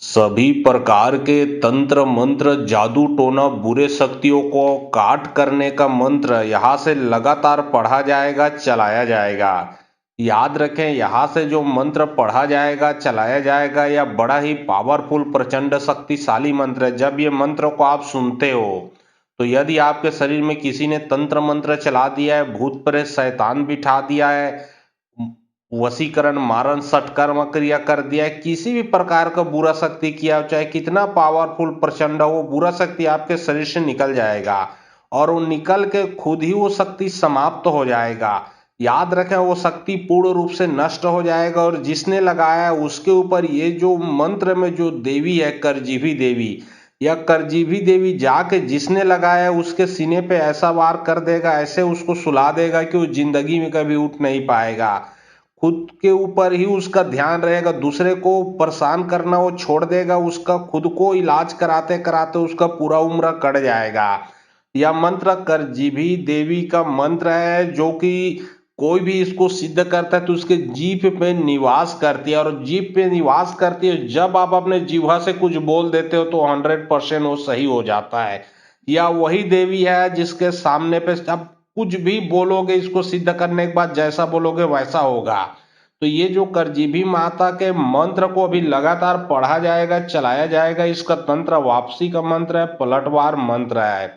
सभी प्रकार के तंत्र मंत्र जादू टोना बुरे शक्तियों को काट करने का मंत्र यहाँ से लगातार पढ़ा जाएगा, चलाया जाएगा। याद रखें, यहाँ से जो मंत्र पढ़ा जाएगा, चलाया जाएगा, यह बड़ा ही पावरफुल, प्रचंड शक्तिशाली मंत्र है। जब ये मंत्र को आप सुनते हो तो यदि आपके शरीर में किसी ने तंत्र मंत्र चला दिया है, भूत प्रेत शैतान बिठा दिया है, वशीकरण मारण सटकर्म क्रिया कर दिया है, किसी भी प्रकार का बुरा शक्ति किया हो, चाहे कितना पावरफुल प्रचंड हो, वो बुरा शक्ति आपके शरीर से निकल जाएगा और वो निकल के खुद ही वो शक्ति समाप्त हो जाएगा। याद रखें, वो शक्ति पूर्ण रूप से नष्ट हो जाएगा और जिसने लगाया है उसके ऊपर ये जो मंत्र में जो देवी है, करजीवी देवी, या करजीवी देवी जाके जिसने लगाया है उसके सीने पे ऐसा वार कर देगा, ऐसे उसको सुला देगा कि वो जिंदगी में कभी उठ नहीं पाएगा। खुद के ऊपर ही उसका ध्यान रहेगा, दूसरे को परेशान करना वो छोड़ देगा, उसका खुद को इलाज कराते कराते उसका पूरा उम्र कट जाएगा। यह मंत्र करजीभी देवी का मंत्र है, जो कि कोई भी इसको सिद्ध करता है तो उसके जीभ पे निवास करती है, और जीभ पे निवास करती है। जब आप अपने जीवा से कुछ बोल देते हो तो 100% वो सही हो जाता है। या वही देवी है जिसके सामने पे अब कुछ भी बोलोगे, इसको सिद्ध करने के बाद जैसा बोलोगे वैसा होगा। तो ये जो करजीभी माता के मंत्र को अभी लगातार पढ़ा जाएगा, चलाया जाएगा। इसका तंत्र वापसी का मंत्र है, पलटवार मंत्र है।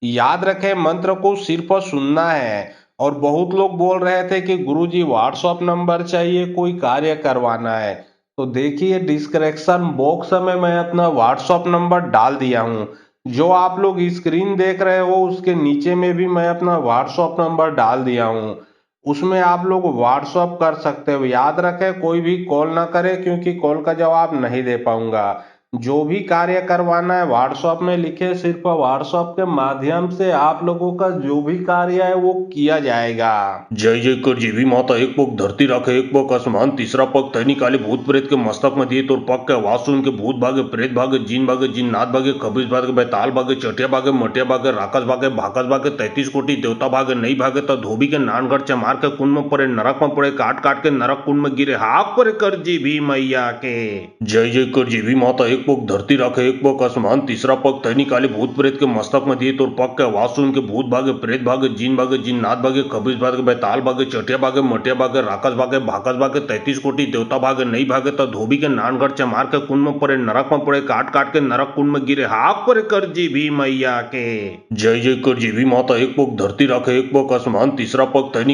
याद रखें, मंत्र को सिर्फ सुनना है। और बहुत लोग बोल रहे थे कि गुरुजी व्हाट्सएप नंबर चाहिए, कोई कार्य करवाना है, तो देखिए डिस्क्रिप्शन बॉक्स में मैं अपना व्हाट्सएप नंबर डाल दिया हूँ। जो आप लोग स्क्रीन देख रहे हो उसके नीचे में भी मैं अपना व्हाट्सएप नंबर डाल दिया हूँ। उसमें आप लोग व्हाट्सएप कर सकते हो। याद रखें, कोई भी कॉल ना करे, क्योंकि कॉल का जवाब नहीं दे पाऊंगा। जो भी कार्य करवाना है व्हाट्सएप में लिखे, सिर्फ व्हाट्सएप के माध्यम से आप लोगों का जो भी कार्य है वो किया जाएगा। जय जय कर जीवी माता, एक पग धरती रखे एक पग आसमान, तीसरा पग तैनी काले भूत प्रेत के मस्तक में दिए, तो पग के आवाज सुन के भूत भागे, प्रेत भागे, जिन नाथ भागे, खबीज भागे, बैताल भागे, चटिया भागे, मटिया भागे, राकस भागे, भाकस भागे, 33 कोटि देवता भागे, नहीं भागे तो धोबी के नानगढ़ चमार के कुंड में पड़े, नरक में पड़े, काट काट के नरक कुंड में गिरे, हाक पर कर जीवी मैया के। जय जय कर जीवी माता, एक पग धरती रखे एक पग आसमान, तीसरा पग तैनी काले भूत प्रेत के मस्तक में दिए, तो पग के आवाज सुन के भूत भागे, प्रेत भागे, जिन नाथ भागे, खबीज भागे, बैताल भागे, चटिया भागे, मटिया भागे, राकस भागे, भाकस भागे, 33 कोटि देवता भागे, नहीं भागे तो धोबी के नानगढ़ चमार के कुंड में पड़े, नरक में पड़े, काट काट के नरक कुंड में गिरे, हाक पर कर जीवी मैया के। जय जय कर जीवी माता, एक पग धरती रखे एक पग आसमान, तीसरा पग तैनी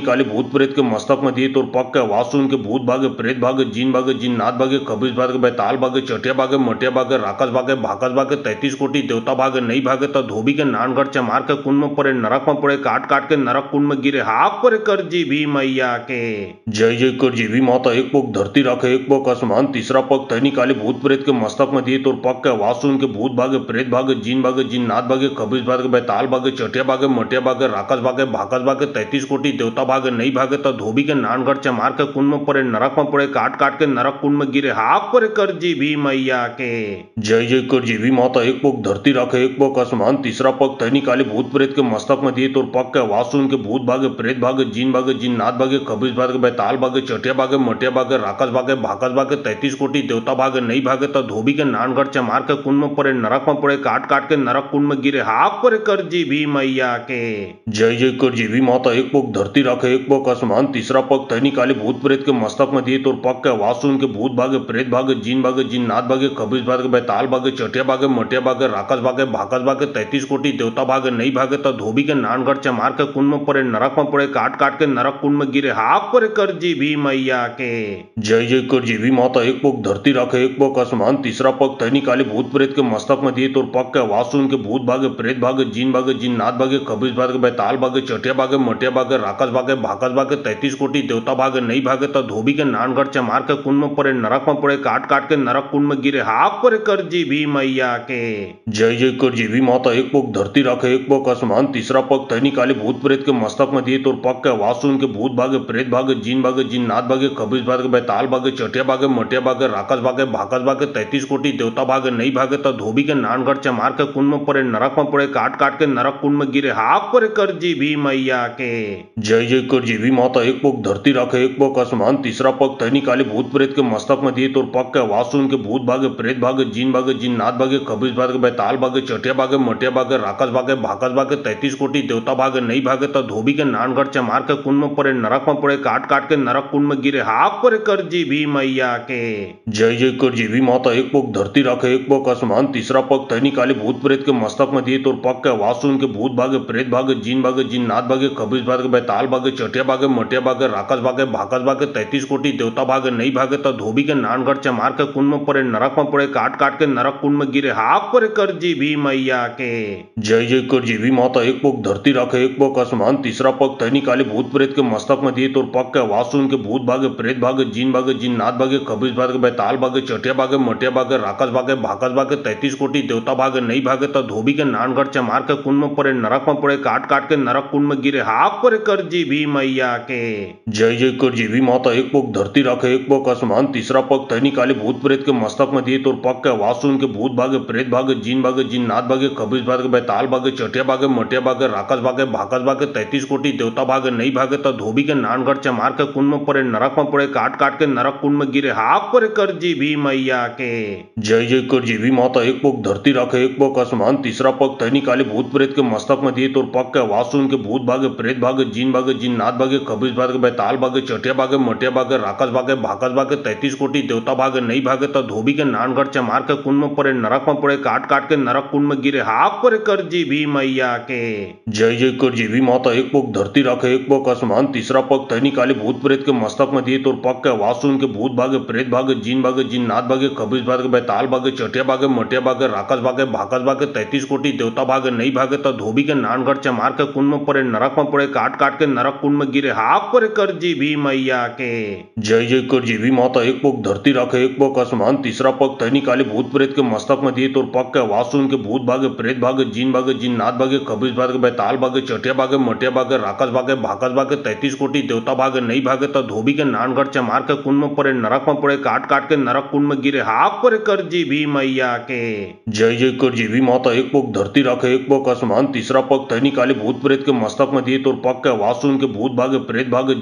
काले भूत प्रेत के मस्तक में दिए, तो पग के आवाज सुन के भूत भागे, प्रेत भागे, जिन नाथ भागे, खबीज भागे, बैताल भागे, चटिया भागे, मटिया भागे, राकस भागे, भाकस भागे, 33 कोटि देवता भागे, नहीं भागे तो धोबी के नानगढ़ चमार के कुंड में पड़े, नरक में पड़े, काट काट के नरक कुंड में गिरे, हाक पर कर जीवी मैया के। जय जय कर जीवी माता, एक पग धरती रखे एक पग आसमान, तीसरा पग तैनी काले भूत प्रेत के मस्तक में दिए, तो पग के आवाज सुन के भूत भागे, प्रेत भागे, जिन नाथ भागे, खबीज भागे, बैताल भागे, चटिया भागे, मटिया भागे, राकस भागे, भाकस भागे, 33 कोटि देवता भागे, नहीं भागे तो धोबी के नानगढ़ चमार के कुंड में पड़े, नरक में पड़े, काट काट के नरक कुंड में गिरे, हाक पर कर जीवी मैया के। जय जय कर जीवी माता, एक पग धरती रखे एक पग आसमान, तीसरा पग तैनी काले भूत प्रेत के मस्तक में दिए, तो पग के आवाज सुन के भूत भागे, प्रेत भागे, जिन नाथ भागे, खबीज भागे, बैताल भागे, चटिया भागे, मटिया भागे, राकस भागे, भाकस भागे, 33 कोटि देवता भागे, नहीं भागे तो धोबी के नानगढ़ चमार के कुंड में पड़े, नरक में पड़े, काट काट के नरक कुंड में गिरे, हाक पर कर जीवी मैया के। जय जय कर जीवी माता, एक पग धरती रखे एक पग आसमान, तीसरा पग तैनी काले भूत प्रेत के मस्तक में दिए, तो पग के आवाज सुन के भूत भागे, प्रेत भागे, जिन नाथ भागे, खबीज भागे, बैताल भागे, चटिया भागे, मटिया भागे, राकस भागे, भाकस भागे, 33 कोटि देवता भागे, नहीं भागे तो धोबी के नानगढ़ चमार के कुंड में पड़े, नरक में पड़े, काट काट के नरक कुंड में गिरे, हाक पर कर जीवी मैया के। जय जय कर जीवी माता, एक पग धरती रखे एक पग आसमान, तीसरा पग तैनी काले भूत प्रेत के मस्तक में दिए, तो पग के आवाज सुन के भूत भागे, प्रेत भागे, जिन नाथ भागे, खबीज भागे, बैताल भागे, चटिया भागे, मटिया भागे, राकस भागे, भाकस भागे, 33 कोटि देवता भागे, नहीं भागे तो धोबी के नानगढ़ चमार के कुंड में पड़े, नरक में पड़े, काट काट के नरक कुंड में गिरे, हाक पर कर जीवी मैया के। जय जय कर जीवी माता, एक पग धरती रखे एक पग आसमान, तीसरा पग तैनी काले भूत प्रेत के मस्तक में दिए, तो पग के आवाज सुन के भूत भागे, प्रेत भागे, जिन नाथ भागे, खबीज भागे, बैताल भागे, चटिया भागे, मटिया भागे, राकस भागे, भाकस भागे, 33 कोटि देवता भागे, नहीं भागे तो धोबी के नानगढ़ चमार के कुंड में पड़े, नरक में पड़े, काट काट के नरक कुंड में गिरे, हाक पर कर जीवी मैया के। जय जय कर जीवी माता, एक पग धरती रखे एक पग आसमान, तीसरा पग तैनी काले भूत प्रेत के मस्तक में दिए, तो पग के आवाज सुन के भूत भागे, प्रेत भागे, भागे जीन भागे जिन्नात भागे खबीस भागे बैताल भागे चटिया भागे मटिया भागे राकस भागे भाकस भागे 33 कोटि देवता भागे नहीं भागे तो धोबी के नानगढ़ चमार के कुंड में पड़े नरक में पड़े काट काट के नरक कुंड में गिरे हाक पर कर जी भी मैया के जय जय कर जीवी माता। एक पग धरती रखे एक पग आसमान तीसरा पग तैनी काली भूत प्रेत के मस्तक में दिए तो पग के आवाज सुन के भूत भागे प्रेत भागे जिन्नात भागे खबीस भागे बैताल भागे चटिया भागे मटिया भागे राकस भागे भाकस भागे 33 कोटि देवता भागे नहीं भागे तो धोबी के नानगढ़ चमार के कुंड में पड़े नरक में पड़े काट काट के नरक कुंड में गिरे हाक पर कर जी भी मैया के जय जय कर जीवी माता। एक पग धरती रखे एक पग आसमान तीसरा पग तैनी काली भूत प्रेत के मस्तक में दिए तो पग के आवाज सुन के भूत भागे प्रेत भागे जिन्नात भागे खबीस भागे बैताल भागे चटिया भागे मटिया भागे राकस भागे भाकस भागे 33 कोटि देवता भागे नहीं भागे तो धोबी के नानगढ़ चमार के कुंड में पड़े नरक में पड़े काट काट के नरक कुंड में गिरे हाक पर कर जी भी मैया के जय जय कर जीवी माता। एक पग धरती रखे एक पग आसमान तीसरा पग तैनी काली भूत प्रेत के मस्तक में दिए तो पग के आवाज सुन के भूत भागे प्रेत भागे जिन्नात भागे खबीस भागे बैताल भागे चटिया भागे मटिया भागे राकस भागे भाकस भागे 33 कोटि देवता भागे नहीं भागे तो धोबी के नानगढ़ चमार के कुंड में पड़े नरक में पड़े काट काट के नरक कुंड में गिरे हाक पर कर जी भी मैया के जय जय कर जीवी माता। एक पग धरती रखे एक पग आसमान तीसरा पग तैनी काली भूत प्रेत के मस्तक में दिए तो पग के आवाज सुन के भूत भागे प्रेत भागे जिन्नात भागे खबीस भागे बैताल भागे चटिया भागे मटिया भागे राकस भागे भाकस भागे 33 कोटि देवता भागे नहीं भागे तो धोबी के नानगढ़ चमार के कुंड में पड़े नरक में पड़े काट काट के नरक कुंड में गिरे हाक पर कर जी भी मैया के जय जय कर जीवी माता। एक पग धरती रखे एक पग आसमान तीसरा पग तैनी काली भूत प्रेत के मस्तक में दिए तो पग के आवाज सुन के भूत भागे प्रेत भागे जिन्नात भागे खबीस भागे बैताल भागे चटिया भागे मटिया भागे राकस भागे भाकस भागे 33 कोटि देवता भागे नहीं भागे तो धोबी के नानगढ़ चमार के कुंड में पड़े नरक में पड़े काट काट के नरक कुंड में गिरे हाक पर कर जी भी मैया के जय जय कर जीवी माता। एक पग धरती रखे एक पग आसमान तीसरा पग तैनी काली भूत प्रेत के मस्तक में दिए तो पग के आवाज सुन के भूत भागे प्रेत भागे जिन्नात भागे खबीस भागे बैताल भागे चटिया भागे मटिया भागे राकस भागे भाकस भागे 33 कोटि देवता भागे नहीं भागे तो धोबी के नानगढ़ चमार के कुंड में पड़े नरक में पड़े काट काट के नरक कुंड में गिरे हाक पर कर जी भी मैया के जय जय कर जीवी माता। एक पग धरती रखे एक पग आसमान तीसरा पग तैनी काली भूत प्रेत के मस्तक में दिए तो पग के आवाज सुन के भूत भागे प्रेत भागे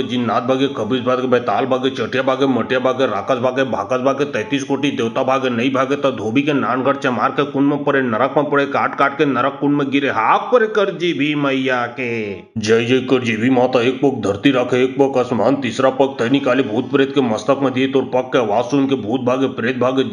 जिन्नात भागे खबीस भागे बैताल भागे चटिया भागे मटिया भागे राकस भागे भाकस भागे 33 कोटि देवता भागे नहीं भागे तो धोबी के नानगढ़ चमार के कुंड में पड़े नरक में पड़े काट काट के नरक कुंड में गिरे हाक पर कर जी भी मैया के जय जय कर जीवी माता। एक पग धरती रखे एक पग आसमान तीसरा पग तैनी काली भूत प्रेत के मस्तक में दिए तो पग के आवाज सुन के भूत भागे प्रेत भागे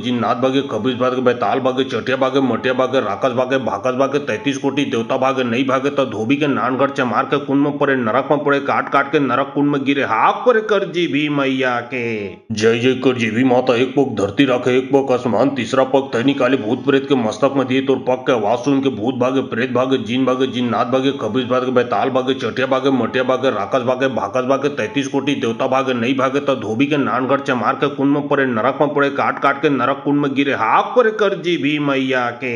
जिन्नात भागे खबीस भागे बैताल भागे चटिया भागे मटिया भागे राकस भागे भाकस भागे 33 कोटि देवता भागे नहीं भागे तो धोबी के नानगढ़ चमार के कुंड में पड़े नरक में पड़े काट काट के नरक कुंड में गिरे हाक पर कर जी भी मैया के जय जय कर जीवी माता। एक पग धरती रखे एक पग आसमान तीसरा पग तैनी काली भूत प्रेत के मस्तक में दिए तो पग के आवाज सुन के भूत भागे प्रेत भागे जिन्नात भागे खबीस भागे बैताल भागे चटिया भागे मटिया भागे राकस भागे भाकस भागे 33 कोटि देवता भागे नहीं भागे तो धोबी के नानगढ़ चमार के कुंड में पड़े नरक में पड़े काट काट के नरक कुंड में गिरे हाक पर कर जी भी मैया के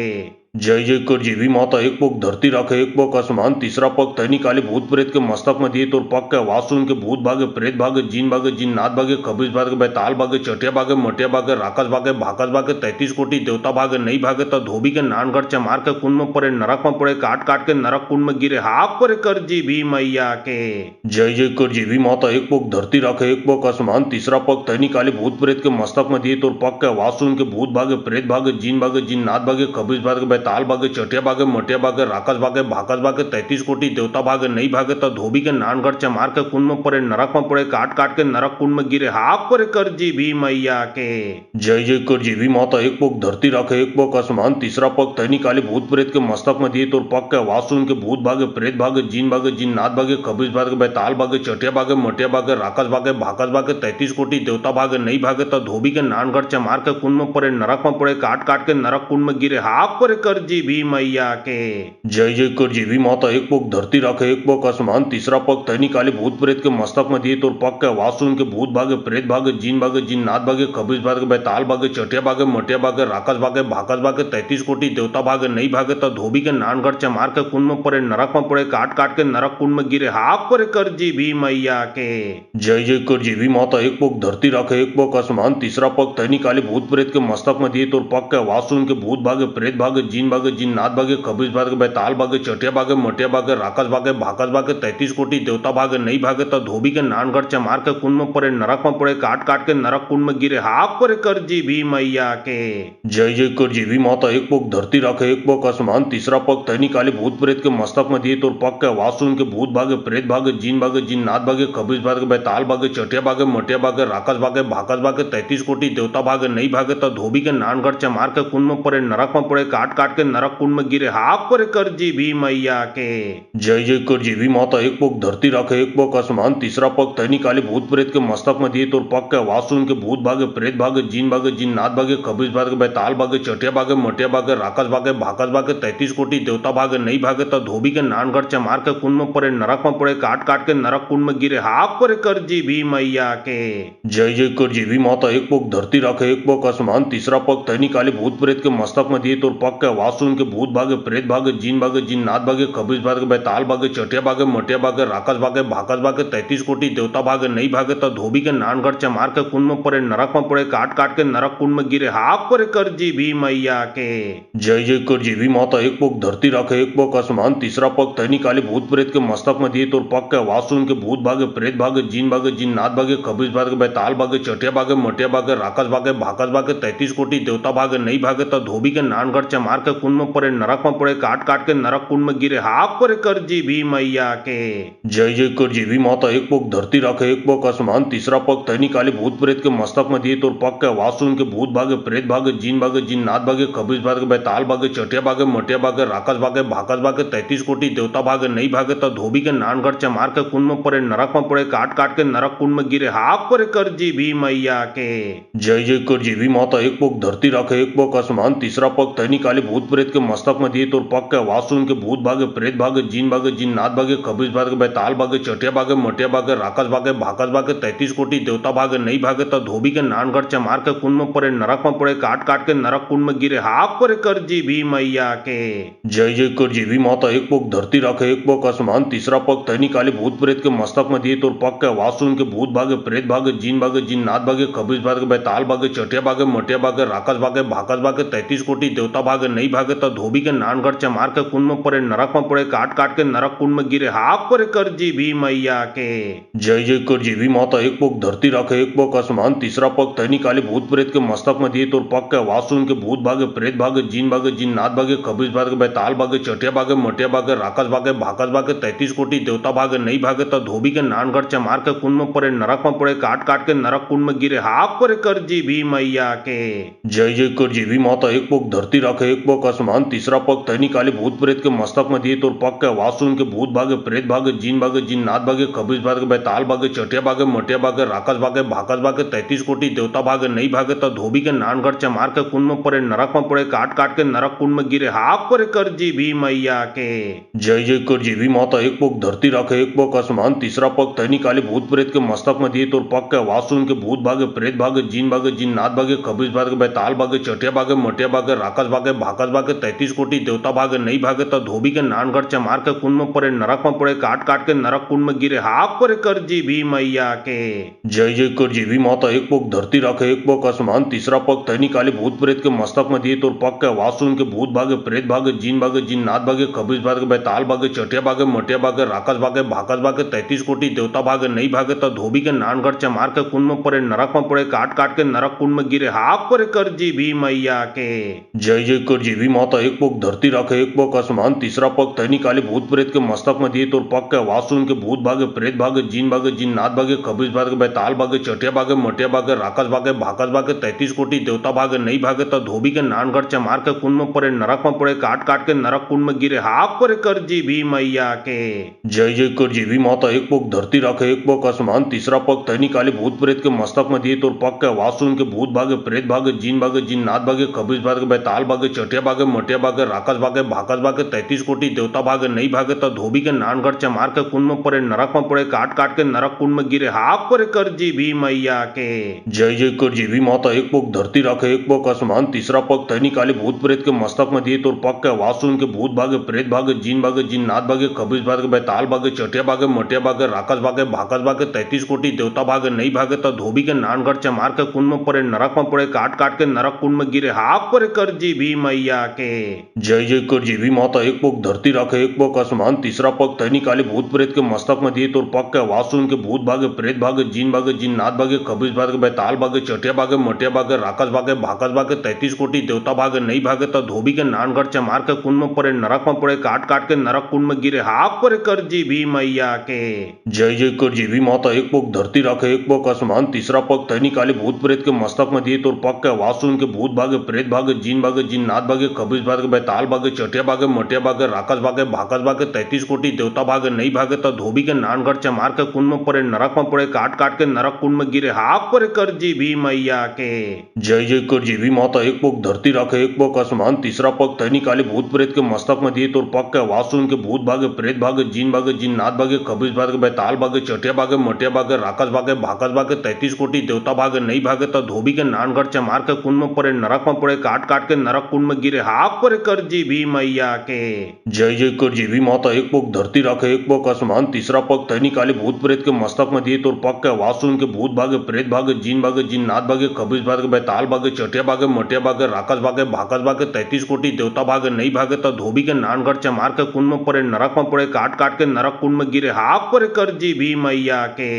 जय जय कर जीवी माता। एक पग धरती रखे एक पग आसमान तीसरा पग तैनी काली भूत प्रेत के मस्तक में दिए तो पग के आवाज सुन के भूत भागे प्रेत भागे जिन्नात भागे खबीस भागे बैताल भागे चटिया भागे मटिया भागे राकस भागे भाकस भागे 33 कोटि देवता भागे नहीं भागे तो धोबी के नानगढ़ चमार के कुंड में पड़े नरक में पड़े काट काट के नरक कुंड में गिरे हाक पर कर जी भी मैया के जय जय कर जीवी माता। एक पग धरती रखे एक पग आसमान तीसरा पग तैनी काली भूत प्रेत के मस्तक में दिए तो पग के आवाज सुन के भूत भागे प्रेत भागे जिन्नात भागे खबीस भागे बैताल भागे चटिया भागे मटिया भागे राकस भागे भाकस भागे 33 कोटि देवता भागे नहीं भागे तो धोबी के नानगढ़ चमार के कुंड में पड़े नरक में पड़े काट काट के नरक कुंड में गिरे हाक पर कर जी भी मैया के जय जय कर जीवी माता। एक पग धरती रखे एक पग आसमान तीसरा पग तैनी काली भूत प्रेत के मस्तक में दिए तो पग के आवाज सुन के भूत भागे प्रेत भागे जिन्नात भागे खबीस भागे बैताल भागे चटिया भागे मटिया भागे राकस भागे भाकस भागे 33 कोटि देवता भागे नहीं भागे तो धोबी के नानगढ़ चमार के कुंड में पड़े नरक में पड़े काट काट के नरक कुंड में गिरे हाक पर कर जी भी मैया के जय जय कर जीवी माता। एक पग धरती रखे एक पग आसमान तीसरा पग तैनी काली भूत प्रेत के मस्तक में दिए तो पग के आवाज सुन के भूत भागे प्रेत भागे जिन्नात भागे खबीस भागे बैताल भागे चटिया भागे मटिया भागे राकस भागे भाकस भागे 33 कोटि देवता भागे नहीं भागे तो धोबी के नानगढ़ चमार के कुंड में पड़े नरक में पड़े काट काट के नरक कुंड में गिरे हाक पर कर जी भी मैया के जय जय कर जीवी माता। एक पग धरती रखे एक पग आसमान तीसरा पग तैनी काली भूत प्रेत के मस्तक में दिए तो पग के आवाज सुन के भूत भागे प्रेत भागे जीन भागे जिन नाथ भागे खबीस भागे बैताल भागे चटिया भागे मटिया भागे राकस भागे भाकस भागे 33 कोटि देवता भागे नहीं भागे तो धोबी के नानगढ़ चमार के कुंड में पड़े नरक में पड़े काट काट के नरक कुंड में गिरे हाथ पर कर जी भी मैया के जय जय कर जीवी माता एक पग धरती रखे एक पग आसमान तीसरा पग तैनी काली भूत प्रेत के मस्तक में दिए तो पग के आवाज सुन के भूत भागे प्रेत भागे जिन नाथ भागे खबीस भागे बैताल भागे चटिया भागे मटिया भागे राकस भागे भाकस भागे 33 कोटि देवता भागे नहीं भागे तो धोबी के नानगढ़ चमार के कुंड में पड़े नरक में पड़े काट काट के नरक कुंड में गिरे हाथ पर कर जी भी मैया के जय जय कर जीवी माता एक पग धरती रखे एक पग आसमान तीसरा पग तैनी काली भूत प्रेत के मस्तक में दिए तो पग के आवाज सुन के भूत भागे प्रेत भागे जिन नाथ भागे खबीस भागे बैताल भागे चटिया भागे मटिया भागे राकस भागे भाकस भागे 33 कोटि देवता भागे नहीं भागे तो धोबी के नानगढ़ चमार के कुंड में पड़े नरक में पड़े काट काट के नरक कुंड में गिरे हाथ पर कर जी भी मैया के जय जय कर जीवी माता एक पग धरती रखे एक पग आसमान तीसरा पग तैनी काली भूत प्रेत के मस्तक में दिए तो पग के आवाज सुन के भूत भागे प्रेत भागे जिन नाथ भागे खबीस भागे बैताल भागे चटिया भागे मटिया भागे राकस भागे भाकस भागे 33 कोटि देवता भागे नहीं भागे तो धोबी के नानगढ़ चमार के कुंड में पड़े नरक में पड़े काट काट के नरक कुंड में गिरे हाथ पर कर जी भी मैया के जय जय कर जीवी माता एक पग धरती रखे एक पग आसमान तीसरा पग तैनी काली भूत प्रेत के मस्तक में दिए तो पग के आवाज सुन के भूत भागे प्रेत भागे जिन नाथ भागे खबीस भागे बैताल भागे चटिया भागे मटिया भागे राकस भागे भाकस भागे 33 कोटि देवता भागे नहीं भागे तो धोबी के नानगढ़ चमार के कुंड में पड़े नरक में पड़े काट काट के नरक कुंड में गिरे हाथ पर कर जी भी मैया के जय जय कर जीवी माता एक पग धरती रखे एक पग आसमान तीसरा पग तैनी काली भूत प्रेत के मस्तक में दिए तो पग के आवाज सुन के भूत भागे प्रेत भागे जिन नाथ भागे खबीस भागे बैताल भागे चटिया भागे मटिया भागे राकस भागे भाकस भागे 33 कोटि देवता भागे नहीं भागे तो धोबी के नानगढ़ चमार के कुंड में पड़े नरक में पड़े काट काट के नरक कुंड में गिरे हाथ पर कर जी भी मैया के जय जय कर जीवी माता एक पग धरती रखे एक पग आसमान तीसरा पग तैनी काली भूत प्रेत के मस्तक में दिए तो पग के आवाज सुन के भूत भागे प्रेत भागे जिन नाथ भागे खबीस भागे बैताल भागे चटिया भागे मटिया भागे राकस भागे भाकस भागे 33 कोटि देवता भागे नहीं भागे तो धोबी के नानगढ़ चमार के कुंड में पड़े नरक में पड़े काट काट के नरक कुंड में गिरे हाथ पर कर जी भी मैया के जय जय कर जीवी माता एक पग धरती रखे एक पग आसमान तीसरा पग तैनी काली भूत प्रेत के मस्तक में दिए तो पग के आवाज सुन के भूत भागे प्रेत भागे जिन नाथ भागे खबीस भागे बैताल भागे चटिया भागे मटिया भागे राकस भागे भाकस भागे 33 कोटि देवता भागे नहीं भागे तो धोबी के नानगढ़ चमार के कुंड में पड़े नरक में पड़े काट काट के नरक कुंड में गिरे हाथ पर कर जी भी मैया के जय जय कर जीवी माता एक पग धरती रखे एक पग आसमान तीसरा पग तैनी काली भूत प्रेत के मस्तक में दिए तो पग के आवाज सुन के भूत भागे प्रेत भागे जिन नाथ भागे खबीस भागे बैताल भागे चटिया भागे मटिया भागे राकस भागे भाकस भागे 33 कोटि देवता भागे नहीं भागे तो धोबी के नानगढ़ चमार के कुंड में पड़े नरक में पड़े काट काट के नरक कुंड में गिरे हाथ पर कर जी भी मैया के जय जय कर जीवी माता एक पग धरती रखे एक पग आसमान तीसरा पग तैनी काली भूत प्रेत के मस्तक में दिए तो पग के आवाज सुन के भूत भागे प्रेत भागे जिन नाथ भागे खबीस भागे बैताल भागे चटिया भागे मटिया भागे राकस भागे भाकस भागे 33 कोटि देवता भागे नहीं भागे तो धोबी के नानगढ़ चमार के कुंड में पड़े नरक में पड़े काट काट के नरक कुंड में गिरे हाथ पर कर जी भी मैया के जय जय कर जीवी माता एक पग धरती रखे एक पग आसमान तीसरा पग तैनी काली भूत प्रेत के मस्तक में दिए तो पग के आवाज सुन के भूत भागे प्रेत भागे जिन नाथ भागे खबीस भागे बैताल भागे चटिया भागे मटिया भागे राकस भागे भाकस भागे 33 कोटि देवता भागे नहीं भागे तो धोबी के नानगढ़ चमार के कुंड में पड़े नरक में पड़े काट काट के नरक कुंड में गिरे हाथ पर कर जी भी मैया के जय जय कर जीवी माता एक पग धरती रखे एक पग आसमान तीसरा पग तैनी काली भूत प्रेत के मस्तक में दिए तो पग के आवाज सुन के भूत भागे प्रेत भागे जिन नाथ भागे खबीस भागे बैताल भागे चटिया भागे मटिया भागे राकस भागे भाकस भागे 33 कोटि देवता भागे नहीं भागे तो धोबी के नानगढ़ चमार के कुंड में पड़े नरक में पड़े काट काट के नरक कुंड में गिरे हाथ पर कर जी भी मैया के जय जय कर जीवी माता एक पग धरती रखे एक पग आसमान तीसरा पग तैनी काली भूत प्रेत के मस्तक में दिए तो पग के आवाज सुन के भूत भागे प्रेत भागे जिन नाथ भागे खबीस भागे बैताल भागे चटिया भागे मटिया भागे राकस भागे भाकस भागे 33 कोटि देवता भागे नहीं भागे तो धोबी के नानगढ़ चमार के कुंड में पड़े नरक में पड़े काट काट के नरक कुंड में गिरे हाथ पर कर जी भी मैया के जय जय कर जीवी माता एक पग धरती रखे एक पग आसमान तीसरा पग तैनी काली भूत प्रेत के मस्तक में दिए तो पग के आवाज सुन के भूत भागे प्रेत भागे जिन नाथ भागे खबीस भागे बैताल भागे चटिया भागे मटिया भागे राकस भागे भाकस भागे 33 कोटि देवता भागे नहीं भागे तो धोबी के नानगढ़ चमार के कुंड में पड़े नरक में पड़े काट काट के नरक कुंड में गिरे हाथ पर कर जी भी मैया के जय जय कर जीवी माता एक पग धरती रखे एक पग आसमान तीसरा पग तैनी काली भूत प्रेत के मस्तक में दिए तो पग के आवाज सुन के भूत भागे प्रेत भागे जिन नाथ भागे खबीस भागे बैताल भागे चटिया भागे मटिया भागे राकस भागे भाकस भागे 33 कोटि देवता भागे नहीं भागे तो धोबी के नानगढ़ चमार के कुंड में पड़े नरक में पड़े काट काट के नरक कुंड में गिरे हाथ पर कर जी भी मैया मैया के। जय जय कर जीवी माता, एक पग धरती राखे एक पग आसमान, तीसरा पग तैनी काले भूत प्रेत के मस्तक में दिए तो पग के आवाज सुन के भूत भागे, प्रेत भागे, जीन नाथ भागे, खबीज भागे, बैताल भागे, चटिया भागे, मटिया भागे, राकस भागे, भाकस भागे, 33 कोटि देवता भागे, नहीं भागे तो धोबी के नानगढ़ चमार के कुंड में पड़े, नरक में पड़े, काट काट के नरक कुंड में गिरे, हाक पर कर जीवी मैया के। जय जय कर जीवी माता, एक पग धरती राखे एक पग आसमान, तीसरा पग तैनी काले भूत प्रेत के मस्तक में दिए तो पग के आवाज सुन के भूत भागे, प्रेत भागे, जीन नाथ भागे, खबीज भागे, बैताल भागे, चटिया भागे, मटिया भागे, राकस भागे, भाकस भागे, 33 कोटि देवता भागे, नहीं भागे तो धोबी के नानगढ़ चमार के कुंड में पड़े, नरक में पड़े, काट काट के नरक कुंड में गिरे, हाक पर कर जीवी मैया के। जय जय कर जीवी माता, एक पग धरती राखे एक पग आसमान, तीसरा पग तैनी काले भूत प्रेत के मस्तक में दिए तो पग के आवाज सुन के भूत भागे, प्रेत भागे, जीन नाथ भागे, खबीज भागे, बैताल भागे, चटिया भागे, मटिया भागे, राकस भागे, भाकस भागे, 33 कोटि देवता भागे, नहीं भागे तो धोबी के नानगढ़ चमार के कुंड में पड़े, नरक में पड़े, काट काट के नरक कुंड में गिरे, हाक पर कर जीवी मैया के। जय जय कर जीवी माता, एक पग धरती राखे एक पग आसमान, तीसरा पग तैनी काले भूत प्रेत के मस्तक में दिए तो पग के आवाज सुन के भूत भागे, प्रेत भागे, जीन नाथ भागे, खबीज भागे, बैताल भागे, चटिया भागे, मटिया भागे, राकस भागे, भाकस भागे, 33 कोटि देवता भागे, नहीं भागे तो धोबी के नानगढ़ चमार के कुंड में पड़े, नरक में पड़े, काट काट के नरक कुंड में गिरे, हाक पर कर जीवी मैया के।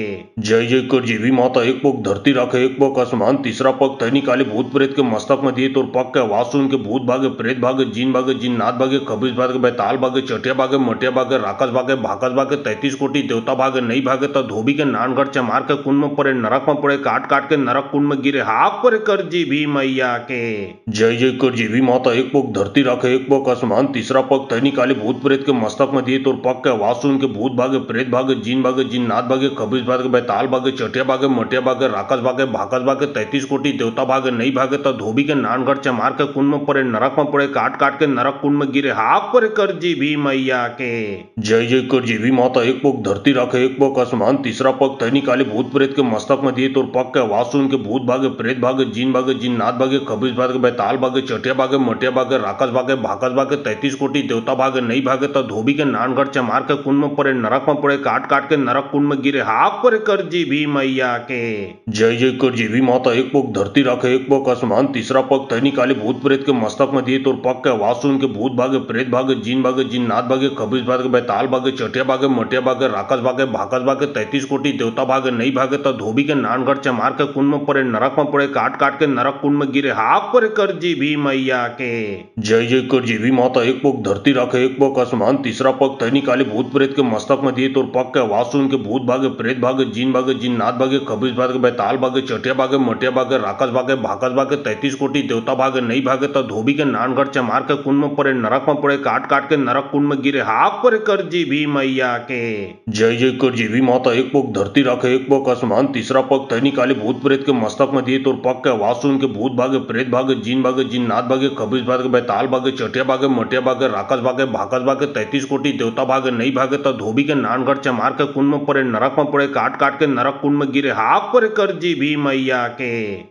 जय जय कर जीवी माता, एक पग धरती राखे एक पग आसमान, तीसरा पग तैनी काले भूत प्रेत के मस्तक में दिए तो पग के आवाज सुन के भूत भागे, प्रेत भागे, जीन नाथ भागे, खबीज भागे, बैताल भागे, चटिया भागे, मटिया भागे, राकस भागे, भाकस भागे, 33 कोटि देवता भागे, नहीं भागे तो धोबी के नानगढ़ चमार के कुंड में पड़े, नरक में पड़े, काट काट के नरक कुंड में गिरे, हाक पर कर जीवी मैया के। जय जय कर जीवी माता, एक पग धरती राखे एक पग आसमान, तीसरा पग तैनी काले भूत प्रेत के मस्तक में दिए तो पग के आवाज सुन के भूत भागे, प्रेत भागे, जीन नाथ भागे, खबीज भागे, बैताल भागे, चटिया भागे, मटिया भागे, राकस भागे, भाकस भागे, 33 कोटि देवता भागे, नहीं भागे तो धोबी के नानगढ़ चमार के कुंड में पड़े, नरक में पड़े, काट काट के नरक कुंड में गिरे, हाक पर कर जीवी मैया के। जय जय कर जीवी माता, एक पग धरती राखे एक पग आसमान, तीसरा पग तैनी काले भूत प्रेत के मस्तक में दिए तो पग के आवाज सुन के भूत भागे, प्रेत भागे, जीन नाथ भागे, खबीज भागे, बैताल भागे, चटिया भागे, मटिया भागे, राकस भागे, भाकस भागे, 33 कोटि देवता भागे, नहीं भागे तो धोबी के नानगढ़ चमार के कुंड में पड़े, नरक में पड़े, काट काट के नरक कुंड में गिरे, हाक पर कर जीवी मैया के। जय जय कर जीवी माता, एक पग धरती राखे एक पग आसमान, तीसरा पग तैनी काले भूत प्रेत के मस्तक में दिए तो पग के आवाज सुन के भूत भागे, प्रेत भागे, जीन नाथ भागे, खबीज भागे, बैताल भागे, चटिया भागे, मटिया भागे, राकस भागे, भाकस भागे, 33 कोटि देवता भागे, नहीं भागे तो धोबी के नानगढ़ चमार के कुंड में पड़े, नरक में पड़े, काट काट के नरक कुंड में गिरे, हाक पर कर जीवी मैया के। जय जय कर जीवी माता, एक पग धरती राखे एक पग आसमान, तीसरा पग तैनी काले भूत प्रेत के मस्तक में दिए तो पग के आवाज सुन के भूत भागे, प्रेत भागे, जीन नाथ भागे, खबीज भागे, बैताल भागे, चटिया भागे, मटिया भागे, राकस भागे, भाकस भागे, 33 कोटि देवता भागे, नहीं भागे तो धोबी के नानगढ़ चमार के कुंड में पड़े, नरक में पड़े, काट काट के नरक कुंड में गिरे, हाक पर कर जीवी मैया के। जय जय कर जीवी माता, एक पग धरती राखे एक पग आसमान, तीसरा पग तैनी काले भूत प्रेत के मस्तक में दिए तो पग के आवाज सुन के भूत भागे, प्रेत भागे, जीन नाथ भागे, खबीज भागे, बैताल भागे, चटिया भागे, मटिया भागे, राकस भागे, भाकस भागे, 33 कोटि देवता भागे, नहीं भागे तो धोबी के नानगढ़ चमार के कुंड में पड़े, नरक में पड़े, काट काट के नरक कुंड में गिरे, हाक पर कर जीवी मैया के।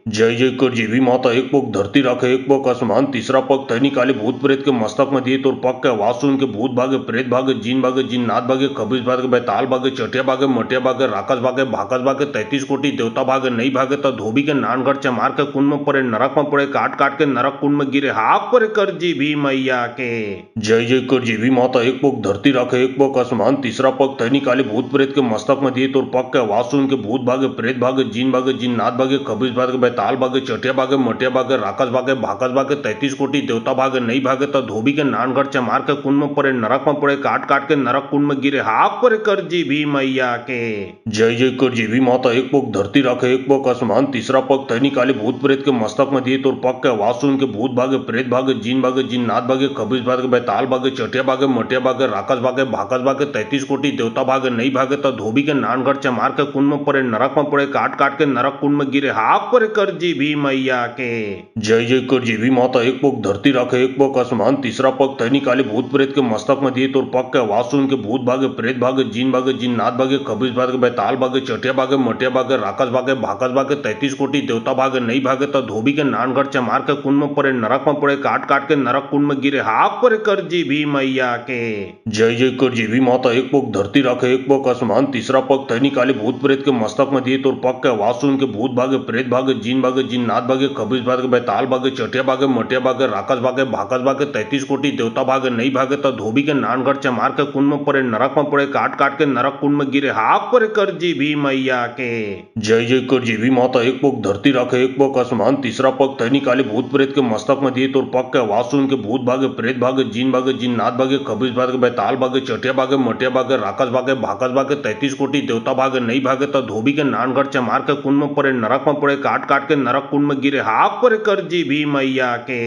जय जय कर जीवी माता, एक पग धरती राखे एक पग आसमान, तीसरा पग तैनी काले भूत प्रेत के मस्तक में दिए तो पग के आवाज सुन के भूत भागे, प्रेत भागे, जीन नाथ भागे, खबीज भागे, बैताल भागे, चटिया भागे, मटिया भागे, राकस भागे, भाकस भागे, 33 कोटि देवता भागे, नहीं भागे तो धोबी के नानगढ़ चमार के कुंड में पड़े, नरक में पड़े, काट काट के नरक कुंड में गिरे, हाक पर कर जीवी मैया के। जय जय कर जीवी माता, एक पग धरती राखे एक पग आसमान, तीसरा पग तैनी काले भूत प्रेत के मस्तक में दिए तो पग के आवाज सुन के भूत भागे, प्रेत भागे, जीन नाथ भागे, खबीज भागे, बैताल भागे, चटिया भागे, मटिया भागे, राकस भागे, भाकस भागे, 33 कोटि देवता भागे, नहीं भागे तो धोबी के नानगढ़ चमार के कुंड में पड़े, नरक में पड़े, काट काट के नरक कुंड में गिरे, हाक पर कर जीवी मैया के। जय जय कर जीवी माता, एक पग धरती राखे एक पग आसमान, तीसरा पग तैनी काले भूत प्रेत के मस्तक में दिए तो पग के आवाज सुन के भूत भागे, प्रेत भागे, जीन नाथ भागे, खबीज भागे, बैताल भागे, चटिया भागे, मटिया भागे, राकस भागे, भाकस भागे, 33 कोटि देवता भागे, नहीं भागे तो धोबी के नानगढ़ चमार के कुंड में पड़े, नरक में पड़े, काट काट के नरक कुंड में गिरे, हाक पर कर जीवी मैया के। जय जय कर जीवी माता, एक पग धरती राखे एक पग आसमान, तीसरा पग तैनी काले भूत प्रेत के मस्तक में दिए तो पग के आवाज सुन के भूत भागे, प्रेत भागे, जीन नाथ भागे, खबीज भागे, बैताल भागे, चटिया भागे, मटिया भागे, राकस भागे, भाकस भागे, 33 कोटि देवता भागे, नहीं भागे तो धोबी के नानगढ़ चमार के कुंड में पड़े, नरक में पड़े, काट काट के नरक कुंड में गिरे, हाक पर कर जीवी मैया के। जय जय कर जीवी माता, एक पग धरती राखे एक पग आसमान, तीसरा पग तैनी काले भूत प्रेत के मस्तक में दिए तो पग के आवाज सुन के भूत भागे, प्रेत भागे, जीन नाथ भागे, खबीज भागे, बैताल भागे, चटिया भागे, मटिया भागे, राकस भागे भाकस भागे 33 कोटि देवता भागे नहीं भागे तो धोबी के नानगढ़ चमार के कुंड में पड़े नरक में पड़े काट काट के नरक कुंड में गिरे हाक पर कर जीवी मैया के जय जय कर जीवी माता। एक पग धरती रखे एक पग आसमान तीसरा पग तैनी काली भूत प्रेत के मस्तक में दिए तो पग के आवाज सुन के भूत भागे प्रेत भागे जिन नाथ भागे खबीज भागे बैताल भागे चटिया भागे मटिया भागे राकस भागे भाकस भागे 33 कोटि देवता भागे नहीं भागे तो धोबी के नानगढ़ चमार के कुंड में पड़े नरक में पड़े काट काट के नरक कुंड में गिरे हाक पर कर जीवी मैया के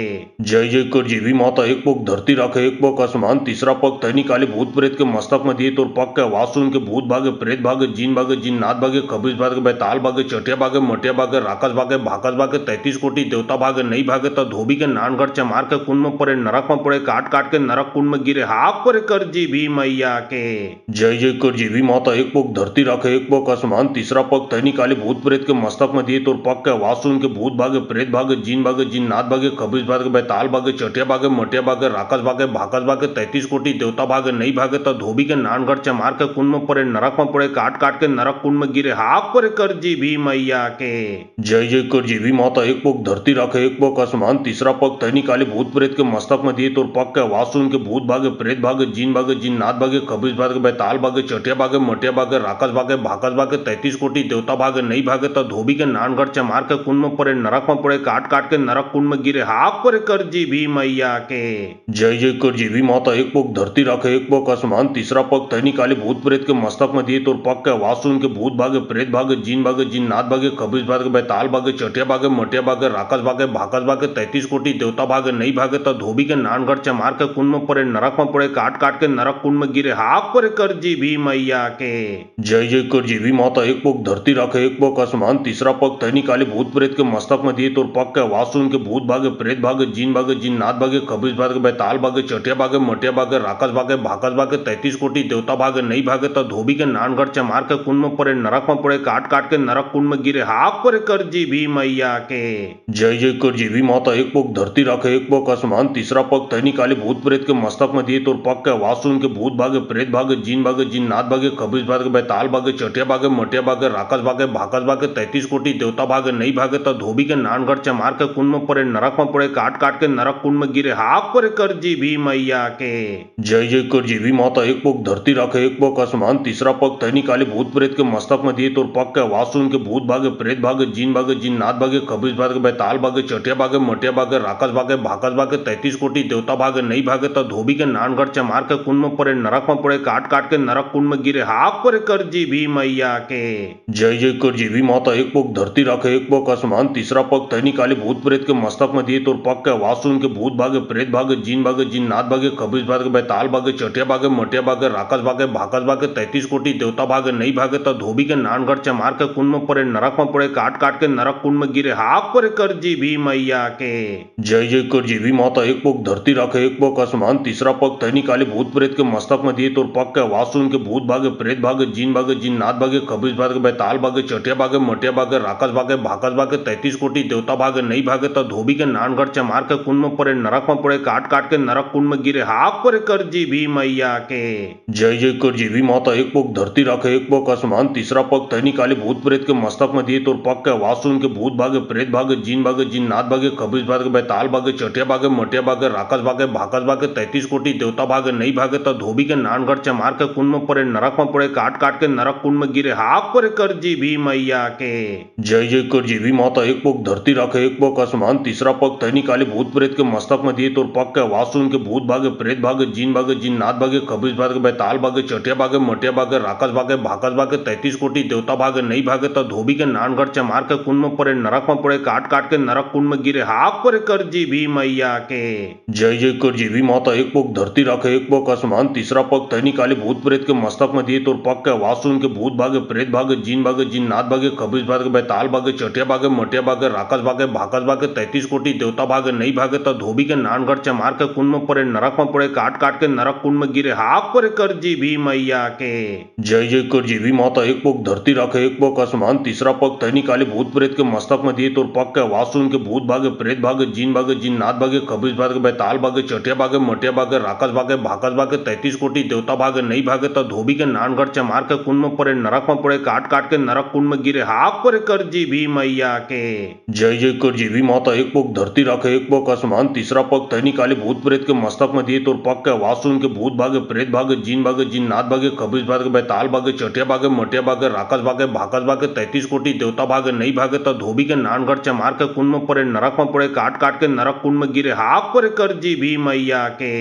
जय जय कर जीवी माता। एक पग धरती रखे एक पग आसमान तीसरा पग तैनी काली भूत प्रेत के मस्तक में दिए तो पग के आवाज सुन के भूत भागे प्रेत भागे जिन नाथ भागे खबीज भागे बैताल भागे चटिया भागे मटिया भागे राकस भागे भाकस भागे 33 कोटि देवता भागे नहीं भागे तो धोबी के नानगढ़ चमार के कुंड में पड़े नरक में पड़े काट काट के नरक कुंड में गिरे हाक पर कर जीवी मैया के जय जय कर जीवी माता। एक पग धरती रखे एक पग आसमान तीसरा पग तैनी काली भूत प्रेत के मस्तक में दिए तो पग के आवाज सुन के भूत भागे प्रेत भागे जिन नाथ भागे खबीज भागे बैताल भागे चटिया भागे मटिया भागे राकस भागे भाकस भागे 33 कोटि देवता भागे नहीं भागे तो धोबी के नानगढ़ चमार के कुंड में पड़े नरक में पड़े काट काट के नरक कुंड में गिरे हाक पर कर जीवी मैया के जय जय कर जीवी माता। एक पग धरती रखे एक पग आसमान तीसरा पग तैनी काली भूत प्रेत के मस्तक में दिए तो पग के आवाज सुन के भूत भागे प्रेत भागे जिन नाथ भागे खबीज भागे बैताल भागे चटिया भागे मटिया भागे राकस भागे भाकस भागे 33 कोटि देवता भागे नहीं भागे तो धोबी के नानगढ़ चमार के कुंड में पड़े नरक में पड़े काट काट के नरक कुंड में गिरे हाक पर कर जीवी मैया के जय जय कर जीवी माता। एक पग धरती रखे एक पग आसमान तीसरा पग तैनी काली भूत प्रेत के मस्तक में दिए तो पग के आवाज सुन के भूत भागे प्रेत भागे जिन नाथ भागे खबीज भागे बैताल भागे चटिया भागे मटिया भागे राकस भागे भाकस भागे 33 कोटि देवता भागे नहीं भागे तो धोबी के नानगढ़ चमार के कुंड में पड़े नरक में पड़े काट काट के नरक कुंड में गिरे हाक पर कर जीवी मैया के जय जय कर जीवी माता। एक पग धरती रखे एक पग आसमान तीसरा पग तैनी काली भूत प्रेत के मस्तक में दिए तो पग के आवाज सुन के भूत भागे प्रेत भागे जिन नाथ भागे खबीज भागे बैताल भागे चटिया भागे मटिया भागे राकस भागे भाकस भागे 33 कोटि देवता भागे नहीं भागे तो धोबी के नानगढ़ चमार के कुंड में पड़े नरक में पड़े काट काट के नरक कुंड में गिरे हाक पर कर जीवी मैया के जय जय कर जीवी माता। एक पग धरती रखे एक पग आसमान तीसरा पग तैनी काली भूत प्रेत के मस्तक में दिए तो पग के आवाज सुन के भूत भागे प्रेत भागे जिन नाथ भागे खबीज भागे बैताल भागे चटिया भागे मटिया भागे राकस भागे भाकस भागे 33 कोटि देवता भागे नहीं भागे तो धोबी के नानगढ़ चमार के कुंड में पड़े नरक में पड़े काट काट के नरक कुंड में गिरे हाक पर कर जीवी मैया के जय जय कर जीवी माता। एक पग धरती रखे एक पग आसमान तीसरा पग तैनी काली भूत प्रेत के मस्तक में दिए तो पग के आवाज सुन के भूत भागे प्रेत भागे जिन नाथ भागे खबीज भागे बैताल भागे चटिया भागे मटिया भागे राकस भागे भाकस भागे 33 कोटि देवता भागे नहीं भागे तो धोबी के नानगढ़ चमार के कुंड में पड़े नरक में पड़े काट काट के नरक कुंड में गिरे हाक पर कर जीवी मैया के जय जय कर जीवी माता। एक पग धरती रखे एक पग आसमान तीसरा पग तैनी काली भूत प्रेत के मस्तक में दिए तो पग के आवाज सुन के भूत भागे प्रेत भागे जिन नाथ भागे खबीज भागे बैताल भागे चटिया भागे मटिया भागे राकस भागे भाकस भागे 33 कोटि देवता भागे नहीं भागे तो धोबी के नानगढ़ चमार के कुंड में पड़े नरक में पड़े काट काट के नरक कुंड में गिरे हाक पर कर जीवी मैया के जय जय कर जीवी माता। एक पग धरती रखे एक पग आसमान तीसरा पग तैनी काली भूत प्रेत के मस्तक में दिए तो पग के आवाज सुन के भूत भागे प्रेत भागे जिन नाथ भागे खबीज भागे बैताल भागे चटिया भागे मटिया भागे राकस भागे भाकस भागे 33 कोटि देवता भागे नहीं भागे तो धोबी के नानगढ़ चमार के कुंड में पड़े नरक में पड़े काट काट के नरक कुंड में गिरे हाक पर कर जीवी मैया के जय जय कर जीवी माता। एक पग धरती रखे एक पग आसमान तीसरा पग तैनी काली भूत प्रेत के मस्तक में दिए तो पग के आवाज सुन के भूत भागे प्रेत भागे जिन नाथ भागे खबीज भागे बैताल भागे चटिया भागे मटिया भागे राकस भागे भाकस भागे 33 कोटि देवता भागे नहीं भागे तो धोबी के नानगढ़ चमार के कुंड में पड़े नरक में पड़े काट काट के नरक कुंड में गिरे हाक पर कर जीवी मैया के जय जय कर जीवी माता। एक पग धरती रखे एक पग आसमान तीसरा पग तैनी काली भूत प्रेत के मस्तक में दिए तो पग के आवाज सुन के भूत भागे प्रेत भागे जिन नाथ भागे खबीज भागे बैताल भागे चटिया भागे मटिया भागे राकस भागे भाकस भागे 33 कोटि देवता भागे नहीं भागे तो धोबी के नानगढ़ चमार के कुंड में पड़े नरक में पड़े काट काट के नरक कुंड में गिरे हाक पर कर जीवी मैया के जय जय कर जीवी माता। एक पग धरती रखे एक पग आसमान तीसरा पग तैनी काली भूत प्रेत के मस्तक में दिए तो पग के आवाज सुन के भूत भागे प्रेत भागे जिन नाथ भागे खबीज भागे बैताल भागे चटिया भागे मटिया भागे राकस भागे भाकस भागे 33 कोटि देवता भागे नहीं भागे तो धोबी के नानगढ़ चमार के कुंड में पड़े नरक में पड़े काट काट के नरक कुंड में गिरे हाक पर कर जीवी मैया के जय जय कर जीवी माता। एक पग धरती रखे एक पग आसमान तीसरा पग तैनी काली भूत प्रेत के मस्तक में दिए तो पग के आवाज सुन के भूत भागे प्रेत भागे जिन नाथ भागे खबीज भागे बैताल भागे चटिया भागे मटिया भागे राकस भागे भाकस भागे 33 कोटि देवता भागे नहीं भागे तो धोबी के नानगढ़ चमार के कुंड में पड़े नरक में पड़े काट काट के नरक कुंड में गिरे हाक पर कर जीवी मैया के जय जय कर जीवी माता। एक पग धरती रखे एक पग आसमान तीसरा पग तैनी काली भूत प्रेत के मस्तक मध्ये तोर पग के वासुन के भूत भागे प्रेत भागे जिन नाथ भागे खबीज भागे बैताल भागे चटिया भागे मटिया भागे राकस भागे भाकस भागे 33 कोटि देवता भागे नहीं भागे तो धोबी के नानगढ़ चमार के कुंड में पड़े नरक में पड़े काट काट के नरक कुंड में गिरे हाक पर कर जीवी मैया के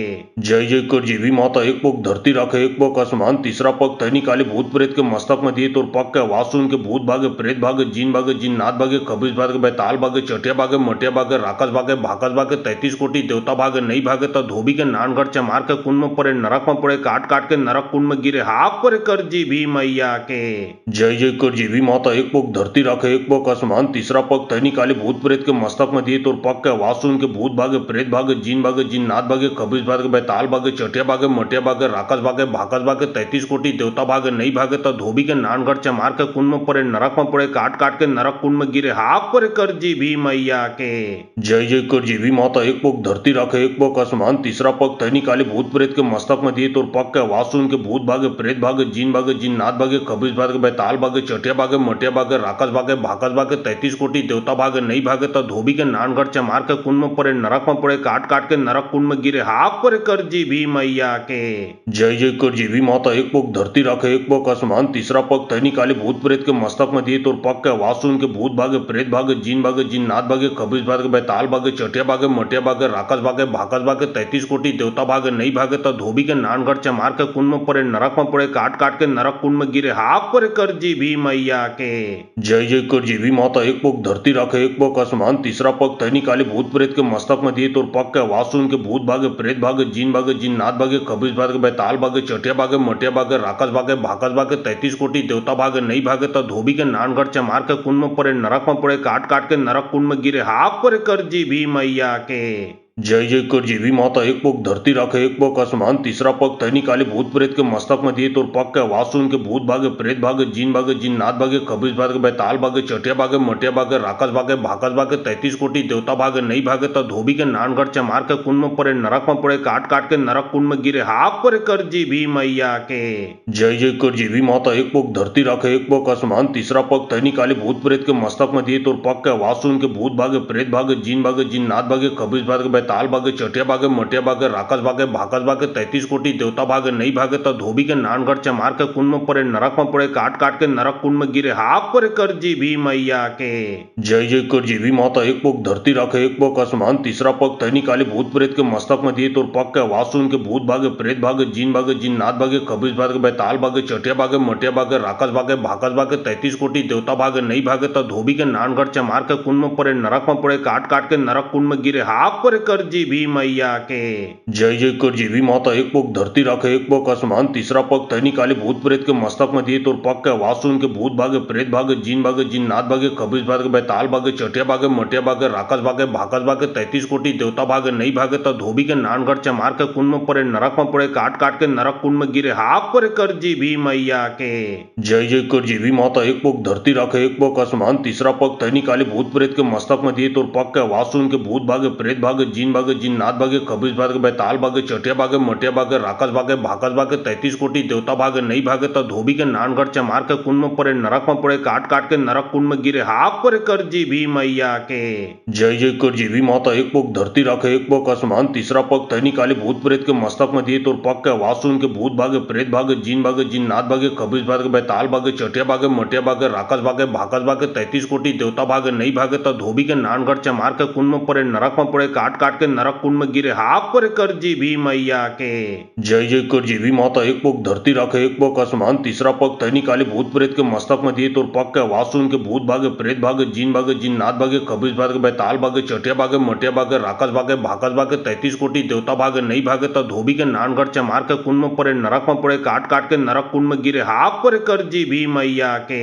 जय जय कर जीवी माता एक पग धरती रखे एक पग आसमान तीसरा पग तैनी काली भूत प्रेत के मस्तक में दिए तोर पग के वासुन के भूत भागे प्रेत भागे जिन नाथ भागे खबीज भागे बैताल भागे चटिया भागे मटिया भागे राकस भागे भाकस भागे 33 कोटि देवता भागे नहीं भागे तो धोबी के नानगढ़ चमार के कुंड में पड़े नरक में पड़े काट काट के नरक कुंड में गिरे हाक पर कर जीवी मैया के जय जय कर जीवी माता एक पग धरती रखे एक पग आसमान तीसरा पग तैनी काली भूत प्रेत के मस्तक में दिए तोर पग के वासुन के भूत भागे प्रेत भागे जिन नाथ भागे खबीज भागे बैताल भागे चटिया भागे मटिया भागे राकस भागे भाकस भागे 33 कोटि देवता भागे नहीं भागे तो धोबी के नानगढ़ चमार के कुंड में पड़े नरक में पड़े काट काट के नरक कुंड में गिरे हाक पर कर जीवी मैया के जय जय कर जीवी माता एक पग धरती रखे एक पग आसमान तीसरा पग तैनी काली भूत प्रेत के मस्तक में दिए तोर पग के वासुन के भूत भागे प्रेत भागे जिन नाथ भागे खबीज भागे बैताल भागे चटिया भागे मटिया भागे राकस भागे भाकस भागे 33 कोटि देवता भागे नहीं भागे तो धोबी के नानगढ़ चमार के कुंड में पड़े नरक में पड़े काट काट के नरक कुंड में गिरे हाक पर कर जीवी मैया के जय जय कर जीवी माता एक पग धरती रखे एक पग आसमान तीसरा पग तैनी काली भूत प्रेत के मस्तक में दिए तोर पग के वासुन के भूत भागे प्रेत भागे जिन नाथ भागे खबीज भागे बैताल भागे चटिया भागे मटिया भागे राकस भागे भाकस भागे 33 कोटि देवता भागे नहीं भागे तो धोबी के नानगढ़ चमार के कुंड में पड़े नरक में पड़े काट काट के नरक कुंड में गिरे हाक पर कर जीवी मैया के जय जय कर जीवी माता एक पग धरती रखे एक पग आसमान तीसरा पग तैनी काली भूत प्रेत के मस्तक में दिए तोर पग के वासुन के भूत भागे प्रेत भागे जिन नाथ भागे खबीज भागे बैताल भागे चटिया भागे मटिया भागे राकस भागे भाकस भागे 33 कोटि देवता भागे नहीं भागे तो धोबी के नानगढ़ चमार के कुंड में पड़े नरक में पड़े काट काट के नरक कुंड में गिरे हाक पर कर जीवी मैया के जय जय कर जीवी माता एक पग धरती रखे एक पग आसमान तीसरा पग तैनी काली भूत प्रेत के मस्तक में दिए तोर पग के वासुन के भूत भागे प्रेत भागे जिन नाथ भागे खबीज भागे बैताल भागे चटिया भागे मटिया भागे राकस भागे भाकस भागे 33 कोटि देवता भागे नहीं भागे तो धोबी के नानगढ़ चमार के कुंड में पड़े नरक में पड़े काट काट के नरक कुंड में गिरे हाक पर कर जीवी मैया के जय जय कर जीवी माता एक पग धरती रखे एक पग आसमान तीसरा पग तैनी काली भूत प्रेत के मस्तक में दिए तोर पग के वासुन के भूत भागे प्रेत भागे जिन नाथ भागे खबीज भागे ताल भागे चटिया भागे मटिया भागे राकस भागे भाकस भागे 33 कोटि देवता भागे नहीं भागे तो धोबी के नानगढ़ चमार के कुंड में पड़े नरक में पड़े काट काट के नरक कुंड में गिरे हाक पर कर जीवी मैया के जय जय कर जीवी माता एक पग धरती रखे एक पग आसमान तीसरा पग तैनी काली भूत प्रेत के मस्तक में दिए तोर पग के वासुन के भूत भागे प्रेत भागे जिन नाथ भागे खबीज भागे बैताल भागे चटिया भागे मटिया भागे राकस भागे भाकस भागे 33 कोटि देवता भागे नहीं भागे तो धोबी के नानगढ़ चमार के कुंड में पड़े नरक में पड़े काट काट के नरक कुंड में गिरे हाक पर कर जीवी मैया के जय जय कर जीवी माता एक पग धरती रखे एक पग आसमान तीसरा पग तैनी काली भूत प्रेत के मस्तक में दिए तोर पग के वासुन के भूत भागे प्रेत भागे जिन नाथ भागे खबीज भागे बैताल भागे चटिया भागे मटिया भागे राकस भागे भाकस भागे 33 कोटि देवता भागे नहीं भागे तो धोबी के नानगढ़ चमार के कुंड में पड़े नरक में पड़े काट काट के नरक कुंड में गिरे हाक पर कर जीवी मैया के जय जय कर जीवी माता एक पग धरती रखे एक पग आसमान तीसरा पग तैनी काली भूत प्रेत के मस्तक में दिए तोर पग के वासुन के भूत भागे प्रेत भागे जिन नाथ भागे खबीज भागे बैताल भागे चटिया भागे मटिया भागे राकस भागे भाकस भागे 33 कोटि देवता भागे नहीं भागे तो धोबी के नानगढ़ चमार के कुंड में पड़े नरक में पड़े काट काट के नरक कुंड में गिरे हाक पर कर जीवी मैया के जय जय कर जीवी माता एक पग धरती रखे एक पग आसमान तीसरा पग तैनी काली भूत प्रेत के मस्तक में दिए तोर पग के वासुन के भूत भागे प्रेत भागे जिन नाथ भागे खबीज भागे बैताल भागे चटिया भागे मटिया भागे राकस भागे भाकस भागे 33 कोटि देवता भागे नहीं भागे तो धोबी के नानगढ़ चमार के कुंड में पड़े नरक में पड़े काट काट के नरक कुंड में गिरे हाक पर कर जीवी मैया के जय जय कर जीवी माता एक पग धरती रखे एक पग आसमान तीसरा पग तैनी काली भूत प्रेत के मस्तक में दिए तोर पग के वासुन के भूत भागे प्रेत भागे जिन नाथ भागे खबीज भागे बैताल भागे चटिया भागे मटिया भागे राकस भागे भाकस भागे 33 कोटि देवता भागे नहीं भागे तो धोबी के नानगढ़ चमार के कुंड में पड़े नरक में पड़े काट काट के नरक कुंड में गिरे हाक पर कर जीवी मैया के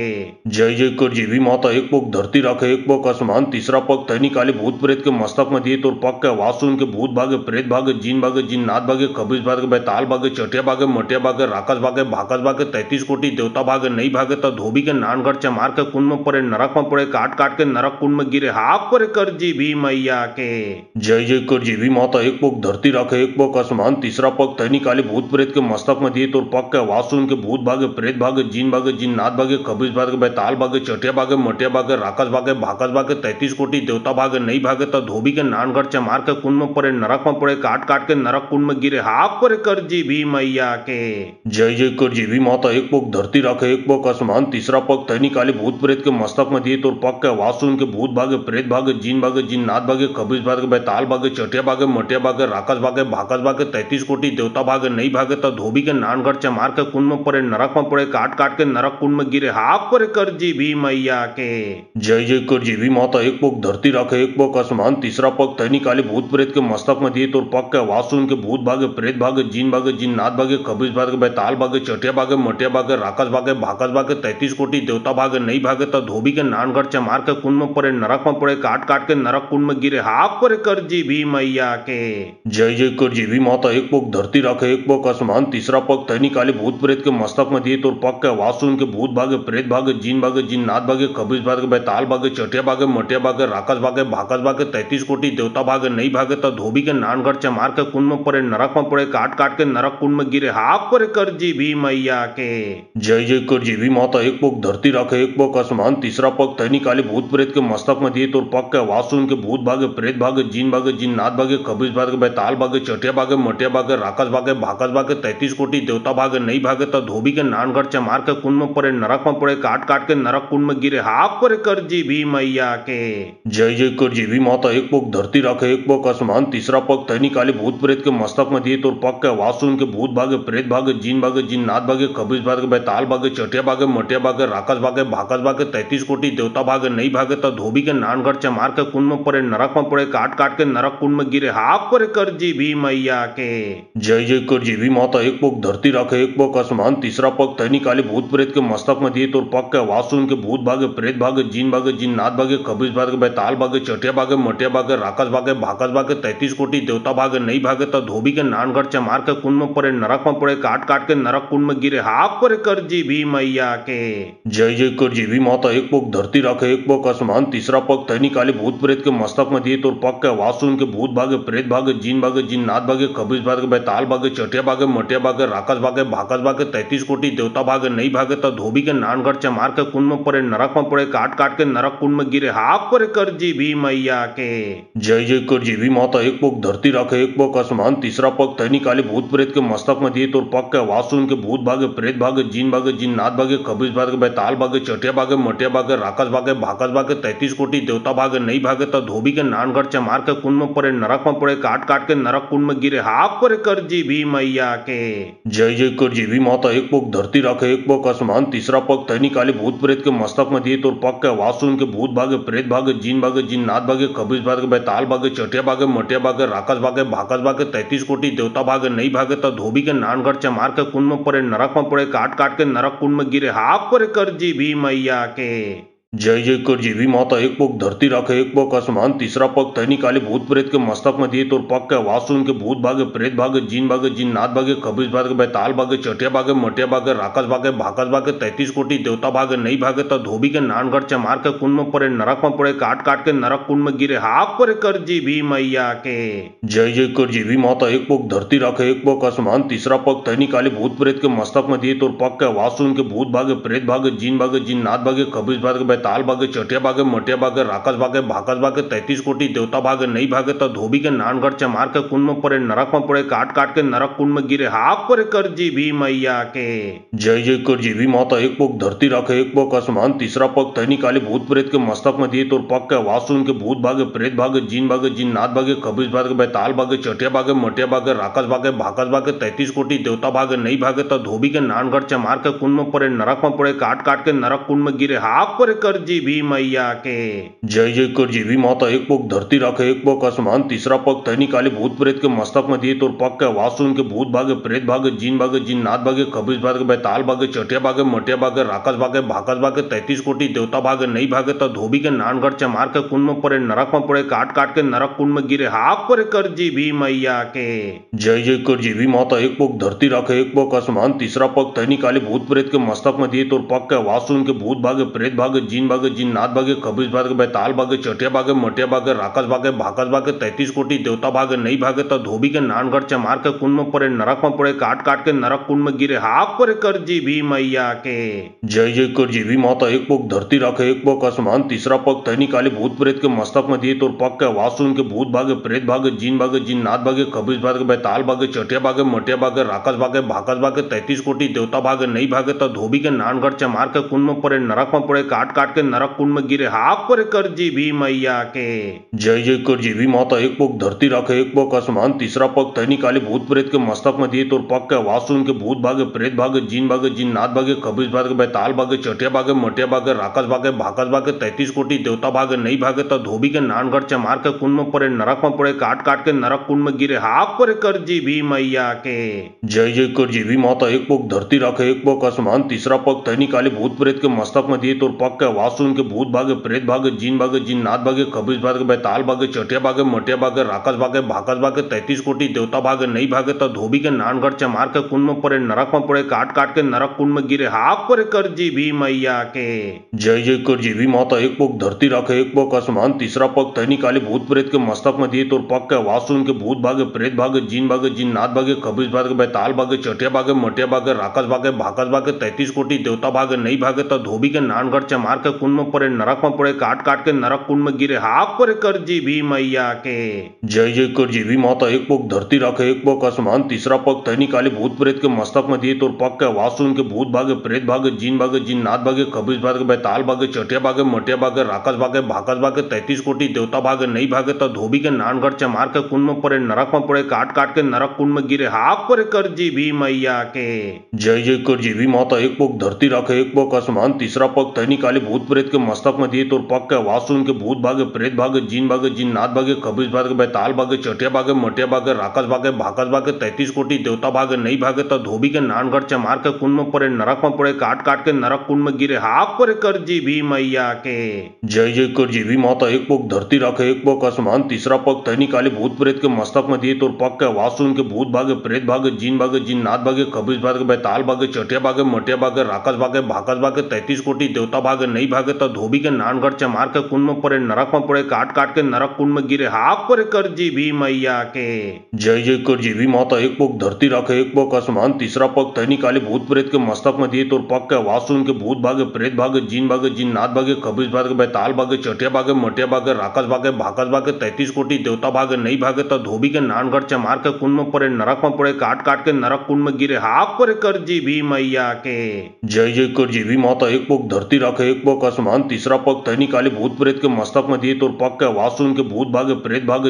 जय जय कर जीवी माता एक पग धरती रखे एक पग आसमान तीसरा पग तैनी काली भूत प्रेत के मस्तक में दिए तोर पग के आवाज सुन के भूत भागे, प्रेत भागे, जीन भागे, जिन्नात भागे, खबीस भागे, बैताल भागे, चटिया भागे, मटिया भागे, राक्षस भागे, भाकस भागे, 33 कोटि देवता भागे, नहीं भागे तो धोबी के नानगढ़ चमार के कुंड में पड़े, नरक में पड़े, काट काट के नरक कुंड में गिरे, हाक परे कर जीभी मैया के। जय जय कर जीवी माता, एक पग धरती रखे, एक पग आसमान, तीसरा पग तैनी काली भूत प्रेत के मस्तक में दिए, तो पग के आवाज सुन के भूत भागे, प्रेत भागे, जीन भागे, जिन्नात भागे, खबीस भागे, बैताल भागे, चटिया भागे, मटिया भागे, राक्षस भागे, भाकस भागे, 33 कोटि देवता भागे, नहीं भागे तो धोबी के नानगढ़ चमार के कुंड में पड़े, नरक में पड़े, काट काट के नरक कुंड में गिरे, हाक परे कर जीभी मैया के। जय जय कर जीवी माता, एक पग धरती रखे, एक पग आसमान, तीसरा पग तैनी काली भूत प्रेत के मस्तक में दिए, तो पग के आवाज सुन के भूत भागे, प्रेत भागे, जीन भागे, जिन्नात भागे, खबीस भागे, बैताल भागे, चटिया भागे, मटिया भागे, राक्षस भागे, भाकस भागे, 33 कोटि देवता भागे, नहीं भागे तो धोबी के नानगढ़ चमार के कुंड में पड़े, नरक में पड़े, काट काट के नरक कुंड में गिरे, हाक परे कर जीभी मैया के। जय जय कर जीवी माता, एक पग धरती रखे, एक पग आसमान, तीसरा पग तैनी काली भूत प्रेत के मस्तक में दिए, तो पग के आवाज सुन के भूत भागे, प्रेत भागे, जीन भागे, जिन्नात भागे, खबीस भागे, बैताल भागे, चटिया भागे, मटिया भागे, राक्षस भागे, भाकस भागे, 33 कोटि देवता भागे, नहीं भागे तो धोबी के नानगढ़ चमार के कुंड में पड़े, नरक में पड़े, काट काट के नरक कुंड में गिरे, हाक परे कर जीभी मैया के। जय जय कर जीवी माता, एक पग धरती रखे, एक पग आसमान, तीसरा पग तैनी काली भूत प्रेत के मस्तक में दिए, तो पग के आवाज सुन के भूत भागे, प्रेत भागे, जीन भागे, जिन्नात भागे, खबीस भागे, बैताल भागे, चटिया भागे, मटिया भागे, राक्षस भागे, भाकस भागे, 33 कोटि देवता भागे, नहीं भागे तो धोबी के नानगढ़ चमार के कुंड में पड़े, नरक में पड़े, काट काट के नरक कुंड में गिरे, हाक परे कर जीभी मैया के। जय जय कर जीवी माता, एक पग धरती रखे, एक पग आसमान, तीसरा पग तैनी काली भूत प्रेत के मस्तक में दिए, तो पग के आवाज सुन के भूत भागे, प्रेत भागे, जीन भागे, जिन्नात भागे, खबीस भागे, बैताल भागे, चटिया भागे, मटिया भागे, राक्षस भागे, भाकस भागे, 33 कोटि देवता भागे, नहीं भागे तो धोबी के नानगढ़ चमार के कुंड में पड़े, नरक में पड़े, काट काट के नरक कुंड में गिरे, हाक परे कर जीभी मैया के। जय जय कर जीवी माता, एक पग धरती रखे, एक पग आसमान, तीसरा पग तैनी काली भूत प्रेत के मस्तक में दिए, तो पग के आवाज सुन के भूत भागे, प्रेत भागे, जीन भागे, जिन्नात भागे, खबीस भागे, बैताल भागे, चटिया भागे, मटिया भागे, राक्षस भागे, भाकस भागे, 33 कोटि देवता भागे, नहीं भागे तो धोबी के नानगढ़ चमार के कुंड में पड़े, नरक में पड़े, काट काट के नरक कुंड में गिरे, हाक परे कर जीभी मैया के। जय जय कर जीवी माता, एक पग धरती रखे, एक पग आसमान, तीसरा पग तैनी काली भूत प्रेत के मस्तक में दिए, तो पग के आवाज सुन के भूत भागे, प्रेत भागे, जीन भागे, जिन्नात भागे, खबीस भागे, बैताल भागे, चटिया भागे, मटिया भागे, राक्षस भागे, भाकस भागे, 33 कोटि देवता भागे, नहीं भागे तो धोबी के नानगढ़ चमार के कुंड में पड़े, नरक में पड़े, काट काट के नरक कुंड में गिरे, हाक परे कर जीभी मैया के। जय जय कर जीवी माता, एक पग धरती रखे, एक पग आसमान, तीसरा पग तैनी काली भूत प्रेत के मस्तक में दिए, तो पग के आवाज सुन के भूत भागे, प्रेत भागे, जीन भागे, जिन्नात भागे, खबीस भागे, बैताल भागे, चटिया भागे, मटिया भागे, राक्षस भागे, भाकस भागे, 33 कोटि देवता भागे, नहीं भागे तो धोबी के नानगढ़ चमार के कुंड में पड़े, नरक में पड़े, काट काट के नरक कुंड में गिरे, हाक परे कर जीभी मैया के। जय जय कर जीवी माता, एक पग धरती रखे, एक पग आसमान, तीसरा पग तैनी काली भूत प्रेत के मस्तक में दिए, तो पग के आवाज सुन के भूत भागे, प्रेत भागे, जीन भागे, जिन्नात भागे, खबीस भागे, बैताल भागे, चटिया भागे, मटिया भागे, राक्षस भागे, भाकस भागे, 33 कोटि देवता भागे, नहीं भागे तो धोबी के नानगढ़ चमार के कुंड में पड़े, नरक में पड़े, काट काट के नरक कुंड में गिरे, हाक परे कर जीभी मैया के। जय जय कर जीवी माता, एक पग धरती रखे, एक पग आसमान, तीसरा पग तैनी काली भूत प्रेत के मस्तक में दिए, तो पग के आवाज सुन के भूत भागे, प्रेत भागे, जीन भागे, जिन्नात भागे, खबीस भागे, बैताल भागे, चटिया भागे, मटिया भागे, राक्षस भागे, भाकस भागे, 33 कोटि देवता भागे, नहीं भागे तो धोबी के नानगढ़ चमार के कुंड में पड़े, नरक में पड़े, काट काट के नरक कुंड में गिरे, हाक परे कर जीभी मैया के। जय जय कर जीवी माता, एक पग धरती रखे, एक पग आसमान, तीसरा पग तैनी काली भूत प्रेत के मस्तक में दिए, तो पग के आवाज सुन के भूत भागे, प्रेत भागे, जीन भागे, जिन्नात भागे, खबीस भागे, बैताल भागे, चटिया भागे, मटिया भागे, राक्षस भागे, भाकस भागे, 33 कोटि देवता भागे, नहीं भागे तो धोबी के नानगढ़ चमार के कुंड में पड़े, नरक में पड़े, काट काट के नरक कुंड में गिरे, हाक परे कर जीभी मैया के। जय जय कर जीवी माता, एक पग धरती रखे, एक पग आसमान, तीसरा पग तैनी काली भूत प्रेत के मस्तक में दिए, तो पग के आवाज सुन के भूत भागे, प्रेत भागे, जीन भागे, जिन्नात भागे, खबीस भागे, बैताल भागे, चटिया भागे, मटिया भागे, राक्षस भागे, भाकस भागे, 33 कोटि देवता भागे, नहीं भागे तो धोबी के नानगढ़ चमार के कुंड में पड़े, नरक में पड़े, काट काट के नरक कुंड में गिरे, हाक परे कर जीभी मैया के। जय जय कर जीवी माता, एक पग धरती रखे, एक पग आसमान, तीसरा पग तैनी काली भूत प्रेत के मस्तक में दिए, तो पग के आवाज सुन के भूत भागे, प्रेत भागे, जीन भागे, जिन्नात भागे, खबीस भागे, बैताल भागे, चटिया भागे, मटिया भागे, राक्षस भागे, भाकस भागे, 33 कोटि देवता भागे, नहीं भागे तो धोबी के नानगढ़ चमार के कुंड में पड़े, नरक में पड़े, काट काट के नरक कुंड में गिरे, हाक परे कर कर जीवी मैया के। जय जय कर जीवी माता, एक पग धरती राखे एक पग आसमान, तीसरा पग तय निकाले भूत प्रेत के मस्तक में दिए, तोर पग के आवाज सुन के भूत भागे, प्रेत भागे, जिन नाथ भागे, खबीस भागे, बैताल भागे, चटिया भागे, मटिया भागे, राकस भागे, भाकस भागे, 33 कोटि देवता भागे, नहीं भागे तो धोबी के नानगढ़ चमार के कुंड में पड़े, नरक में पड़े, काट काट के नरक कुंड में गिरे, हाक पर कर जीवी मैया के। जय जय कर जीवी माता, एक पग धरती राखे एक पग आसमान, तीसरा पग तय निकाले भूत प्रेत के मस्तक में दिए, तोर पग के आवाज सुन के भूत भागे, प्रेत भागे, जिन नाथ भागे, खबीस भागे, बैताल भागे, चटिया भागे, मटिया भागे, राकस भागे, भाकस भागे, 33 कोटि देवता भागे, नहीं भागे तो धोबी के नानगढ़ चमार के कुंड में पड़े, नरक में पड़े, काट काट के नरक कुंड में गिरे, हाक पर कर जीवी मैया के। जय जय कर जीवी माता, एक पग धरती राखे एक पग आसमान, तीसरा पग तय निकाले भूत प्रेत के मस्तक में दिए, तोर पग के आवाज सुन के भूत भागे, प्रेत भागे, जिन नाथ भागे, खबीस भागे, बैताल भागे, चटिया भागे, मटिया भागे, राकस भागे, भाकस भागे, 33 कोटि देवता भागे, नहीं भागे तो धोबी के नानगढ़ चमार के कुंड में पड़े, नरक में पड़े, काट काट के नरक कुंड में गिरे, हाक पर कर जीवी मैया के। जय जय कर जीवी माता, एक पग धरती राखे एक पग आसमान, तीसरा पग तय निकाले भूत प्रेत के मस्तक में दिए, तोर पग के आवाज सुन के भूत भागे, प्रेत भागे, जिन नाथ भागे, खबीस भागे, बैताल भागे, चटिया भागे, मटिया भागे, राकस भागे, भाकस भागे, 33 कोटि देवता भागे, नहीं भागे तो धोबी के नानगढ़ चमार के कुंड में पड़े, नरक में पड़े, काट काट के नरक कुंड में गिरे, हाक पर कर जीवी मैया के। जय जय कर जीवी माता, एक पग धरती राखे एक पग आसमान, तीसरा पग तय निकाले भूत प्रेत के मस्तक में दिए, तोर पग के आवाज सुन के भूत भागे, प्रेत भागे, जिन नाथ भागे, खबीस भागे, बैताल भागे, चटिया भागे, मटिया भागे, राकस भागे, भाकस भागे, 33 कोटि देवता भागे, नहीं भागे तो धोबी के नानगढ़ चमार के कुंड में पड़े, नरक में पड़े, काट काट के नरक कुंड में गिरे, हाक पर कर जीवी मैया के। जय जय कर जीवी माता, एक पग धरती राखे एक पग आसमान, तीसरा पग तय निकाले भूत प्रेत के मस्तक में दिए, तोर पग के आवाज सुन के भूत भागे, प्रेत भागे, जिन नाथ भागे, खबीस भागे, बैताल भागे, चटिया भागे, मटिया भागे, राकस भागे, भाकस भागे, 33 कोटि देवता भागे, नहीं भागे तो धोबी के नानगढ़ चमार के कुंड में पड़े, नरक में पड़े, काट काट के नरक कुंड में गिरे, हाक पर कर जीवी मैया के। जय जय कर जीवी माता, एक पग धरती राखे एक पग आसमान, तीसरा पग तय निकाले भूत प्रेत के मस्तक में दिए, तोर पग के आवाज सुन के भूत भागे, प्रेत भागे, जिन नाथ भागे, खबीस भागे, बैताल भागे, चटिया भागे, मटिया भागे, राकस भागे, भाकस भागे, 33 कोटि देवता भागे, नहीं भागे तो धोबी के नानगढ़ चमार के कुंड में पड़े, नरक में पड़े, काट काट के नरक कुंड में गिरे, हाक पर कर जीवी मैया के। जय जय कर जीवी माता, एक पग धरती राखे एक पग आसमान, तीसरा पग तय निकाले भूत प्रेत के मस्तक में दिए, तोर पग के आवाज सुन के भूत भागे, प्रेत भागे, जिन नाथ भागे, खबीस भागे, बैताल भागे, चटिया भागे, मटिया भागे, राकस भागे, भाकस भागे, 33 कोटि देवता भागे, नहीं भागे तो धोबी के नानगढ़ चमार के कुंड में पड़े, नरक में पड़े, काट काट के नरक कुंड में गिरे, हाक पर कर जीवी मैया के। जय जय कर जीवी माता, एक पग धरती राखे एक पग आसमान, तीसरा पग तय निकाले भूत प्रेत के मस्तक में दिए, तोर पग के आवाज सुन के भूत भागे, प्रेत भागे, जिन नाथ भागे, खबीस भागे, बैताल भागे, चटिया भागे, मटिया भागे, राकस भागे, भाकस भागे, 33 कोटि देवता भागे, नहीं भागे तो धोबी के नानगढ़ चमार के कुंड में पड़े, नरक में पड़े, काट काट के नरक कुंड में गिरे, हाक पर कर जीवी मैया के। जय जय कर जीवी माता, एक पग धरती राखे एक पग आसमान, तीसरा पग तय निकाले भूत प्रेत के मस्तक में दिए, तोर पग के आवाज सुन के भूत भागे, प्रेत भागे, जिन नाथ भागे, खबीस भागे, बैताल भागे, चटिया भागे, मटिया भागे, राकस भागे, भाकस भागे, 33 कोटि देवता भागे, नहीं भागे तो धोबी के नानगढ़ चमार के कुंड में पड़े, नरक में पड़े, काट काट के नरक कुंड में गिरे, हाक पर कर जीवी मैया के। जय जय कर जीवी माता, एक पग धरती राखे एक पग आसमान, तीसरा पग तय निकाले भूत प्रेत के मस्तक में दिए, तोर पग के आवाज सुन के भूत भागे, प्रेत भागे,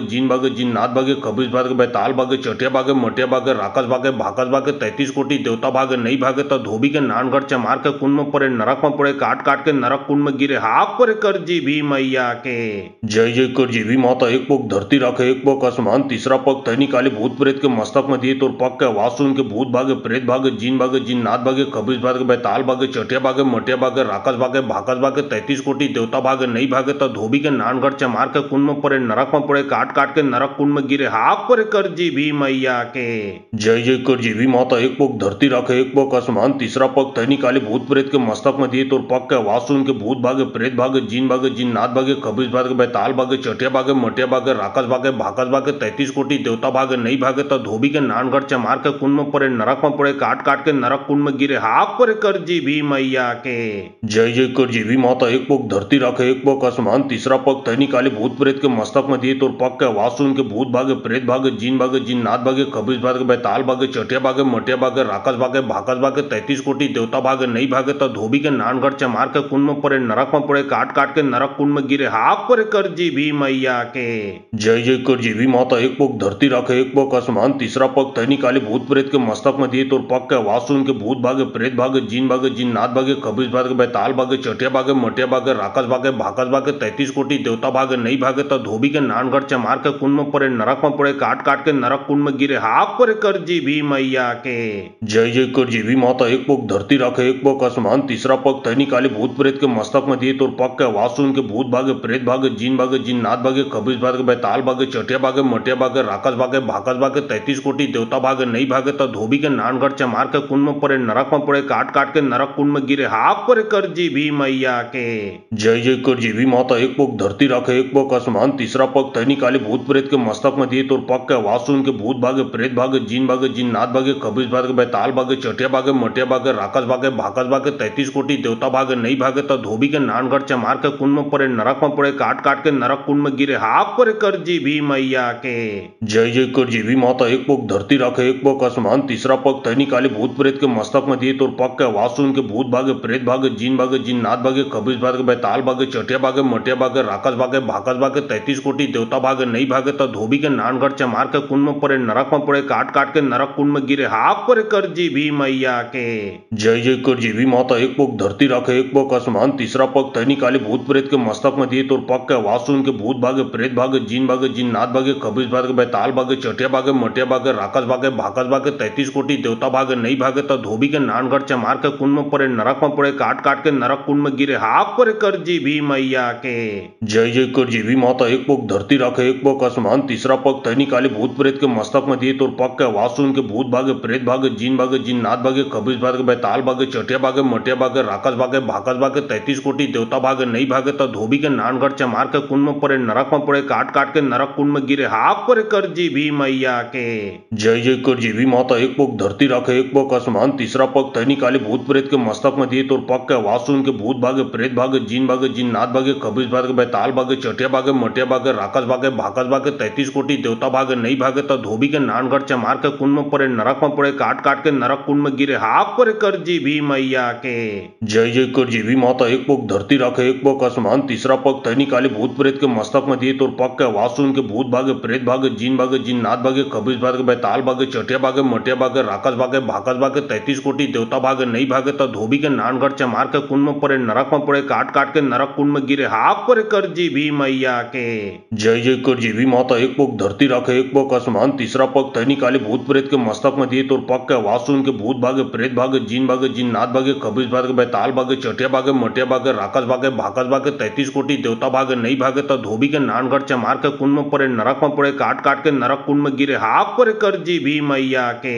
जिन नाथ भागे, खबीस भागे, बैताल भागे, चटिया भागे, मटिया भागे, राकस भागे, भाकस भागे, 33 कोटि देवता भागे, नहीं भागे तो धोबी के नानगढ़ चमार के कुंड में पड़े, नरक में पड़े, काट काट के नरक कुंड में गिरे, हाक पर कर जीवी मैया के। जय जय कर जीवी माता, एक पग धरती राखे एक पग आसमान, तीसरा पग तय निकाले भूत प्रेत के मस्तक में दिए, तोर पग के आवाज सुन के भूत भागे, प्रेत भागे, जिन नाथ भागे, खबीस भागे, बैताल भागे, चटिया भागे, मटिया भागे, राकस भागे, भाकस भागे, 33 कोटि देवता भागे, नहीं भागे तो धोबी के नानगढ़ चमार के कुंड में पड़े, नरक में पड़े, काट काट के नरक कुंड में गिरे, हाक पर कर जीवी मैया के। जय जय कर जीवी माता, एक पग धरती राखे एक पग आसमान, तीसरा पग तय निकाले भूत प्रेत के मस्तक में दिए, तोर पग के आवाज सुन के भूत भागे, प्रेत भागे, जिन नाथ भागे, खबीस भागे, बैताल भागे, चटिया भागे, मटिया भागे, राकस भागे, भाकस भागे, 33 कोटि देवता भागे, नहीं भागे तो धोबी के नानगढ़ चमार के कुंड में पड़े, नरक में पड़े, काट काट के नरक कुंड में गिरे, हाक पर कर जीवी मैया के। जय जय कर जीवी माता, एक पग धरती राखे एक पग आसमान, तीसरा पग तय निकाले भूत प्रेत के मस्तक में दिए, तोर पग के आवाज सुन के भूत भागे, प्रेत भागे, जिन नाथ भागे, खबीस भागे, बैताल भागे, चटिया भागे, मटिया भागे, राकस भागे, भाकस भागे, 33 कोटि देवता भागे, नहीं भागे तो धोबी के नानगढ़ चमार के कुंड में पड़े, नरक में पड़े, काट काट के नरक कुंड में गिरे, हाक पर कर जीवी मैया के। जय जय कर जीवी माता, एक पग धरती राखे एक पग आसमान, तीसरा पग तय निकाले भूत प्रेत के मस्तक में दिए, तोर पग के आवाज सुन के भूत भागे, प्रेत भागे, जिन नाथ भागे, खबीस भागे, बैताल भागे, चटिया मोठ्या भागे मोठ्या भागे राकस भागे भाकस भागे 33 कोटी देवता भागे नहीं भागे तो धोबी के नानगढ़ चमार के कुंड में पड़े नरक में पड़े काट काट के नरक कुंड में गिरे हाक पर कर जी भी मैया के जय जय कर जीवी माता। एक पग धरती रखे एक पग आसमान तीसरा पग तैनी काली भूत प्रेत के मस्तक में दिए तो पग के आवाज सुन के भूत भागे प्रेत भागे जिन नाथ भागे खबीस भागे बैताल भागे चटिया भागे मटिया भागे राकस भागे भाकस भागे 33 कोटी देवता भागे नहीं भागे तो धोबी के नानगढ़ चमार के कुंड में पड़े नरक में पड़े काट काट के नरक कुंड में गिरे हाक पर कर जी भी मैया के जय जय कर जीवी माता। एक पग धरती रखे एक पग आसमान तीसरा पग तैनी काली भूत प्रेत के मस्तक में दिए तो पग के आवाज सुन के भूत भागे प्रेत भागे जिन नाथ भागे खबीस भागे बैताल भागे चटिया भागे मटिया भागे राकस भागे भाकस भागे 33 कोटी देवता भागे नहीं भागे तो धोबी के नानगढ़ चमार के कुंड में पड़े नरक में पड़े काट काट के नरक कुंड में गिरे हाक पर कर जी भी मैया के जय जय कर जीवी माता। एक पग धरती रखे एक पग आसमान तीसरा पग तैनी काली भूत प्रेत के मस्तक में दिए तो पग के आवाज सुन के भूत भागे प्रेत भागे जिन नाथ भागे खबीस भागे बैताल भागे चटिया भागे मटिया भागे राकस भागे भाकस भागे 33 कोटी देवता भागे नहीं भागे तो धोबी के नानगढ़ चमार के कुंड में पड़े नरक में पड़े काट काट के नरक कुंड में गिरे हाक पर कर जी भी मैया के जय जय कर जीवी माता। एक पग धरती रखे एक पग आसमान तीसरा पग तैनी काली भूत प्रेत के मस्तक में दिए तो पग के आवाज सुन के भूत भागे प्रेत भागे जिन नाथ भागे खबीस भागे बैताल भागे चटिया भागे मटिया भागे राकस भागे भाकस भागे 33 कोटी देवता भागे नहीं भागे तो धोबी के नानगढ़ चमार के कुंड में पड़े नरक में पड़े काट काट के नरक कुंड में गिरे हाक पर कर जी भी मैया के जय जय कर जीवी माता। एक पग धरती रखे एक पग आसमान तीसरा पग तैनी काली भूत प्रेत के मस्तक में दिए तो पग के आवाज सुन के भूत भागे प्रेत भागे जिन नाथ भागे खबीस भागे बैताल भागे चटिया भागे मटिया भागे राकस भागे भाकस भागे 33 कोटी देवता भागे नहीं भागे तो धोबी के नानगढ़ चमार के कुंड में पड़े नरक में पड़े काट काट के नरक कुंड में गिरे हाक पर कर जी भी मैया के जय जय कर जीवी माता। एक पग धरती रखे एक पग आसमान तीसरा पग तैनी काली भूत प्रेत के मस्तक में दिए तो पग के आवाज सुन के भूत भागे प्रेत भागे जिन नाथ भागे खबीस भागे बैताल भागे चटिया भागे मटिया भागे राकस भागे भाकस भागे 33 कोटी देवता भागे नहीं भागे तो धोबी के नानगढ़ चमार के कुंड में पड़े नरक में पड़े काट काट के नरक कुंड में गिरे हाक पर कर जी भी मैया के जय जय कर जीवी माता। एक पग धरती रखे एक पग आसमान तीसरा पग तैनी काली भूत प्रेत के मस्तक में दिए तो पग के आवाज सुन के भूत भागे प्रेत भागे जिन नाथ भागे खबीस भागे बैताल भागे चटिया भागे मटिया भागे राकस भागे भाकस भागे 33 कोटी देवता भागे नहीं भागे तो धोबी के नानगढ़ चमार के कुंड में पड़े नरक में पड़े काट काट के नरक कुंड में गिरे हाक पर कर जी भी मैया के जय जय कर जीवी माता। एक पग धरती रखे एक पग आसमान तीसरा पग तैनी काली भूत प्रेत के मस्तक में दिए तो पग के आवाज सुन के भूत भागे प्रेत भागे जिन नाथ भागे खबीस भागे बैताल भागे चटिया भागे मटिया भागे राकस भागे भाकस भागे 33 कोटी देवता भागे नहीं भागे तो धोबी के नानगढ़ चमार के कुंड में पड़े नरक में पड़े काट काट के नरक कुंड में गिरे हाक पर कर जी भी मैया के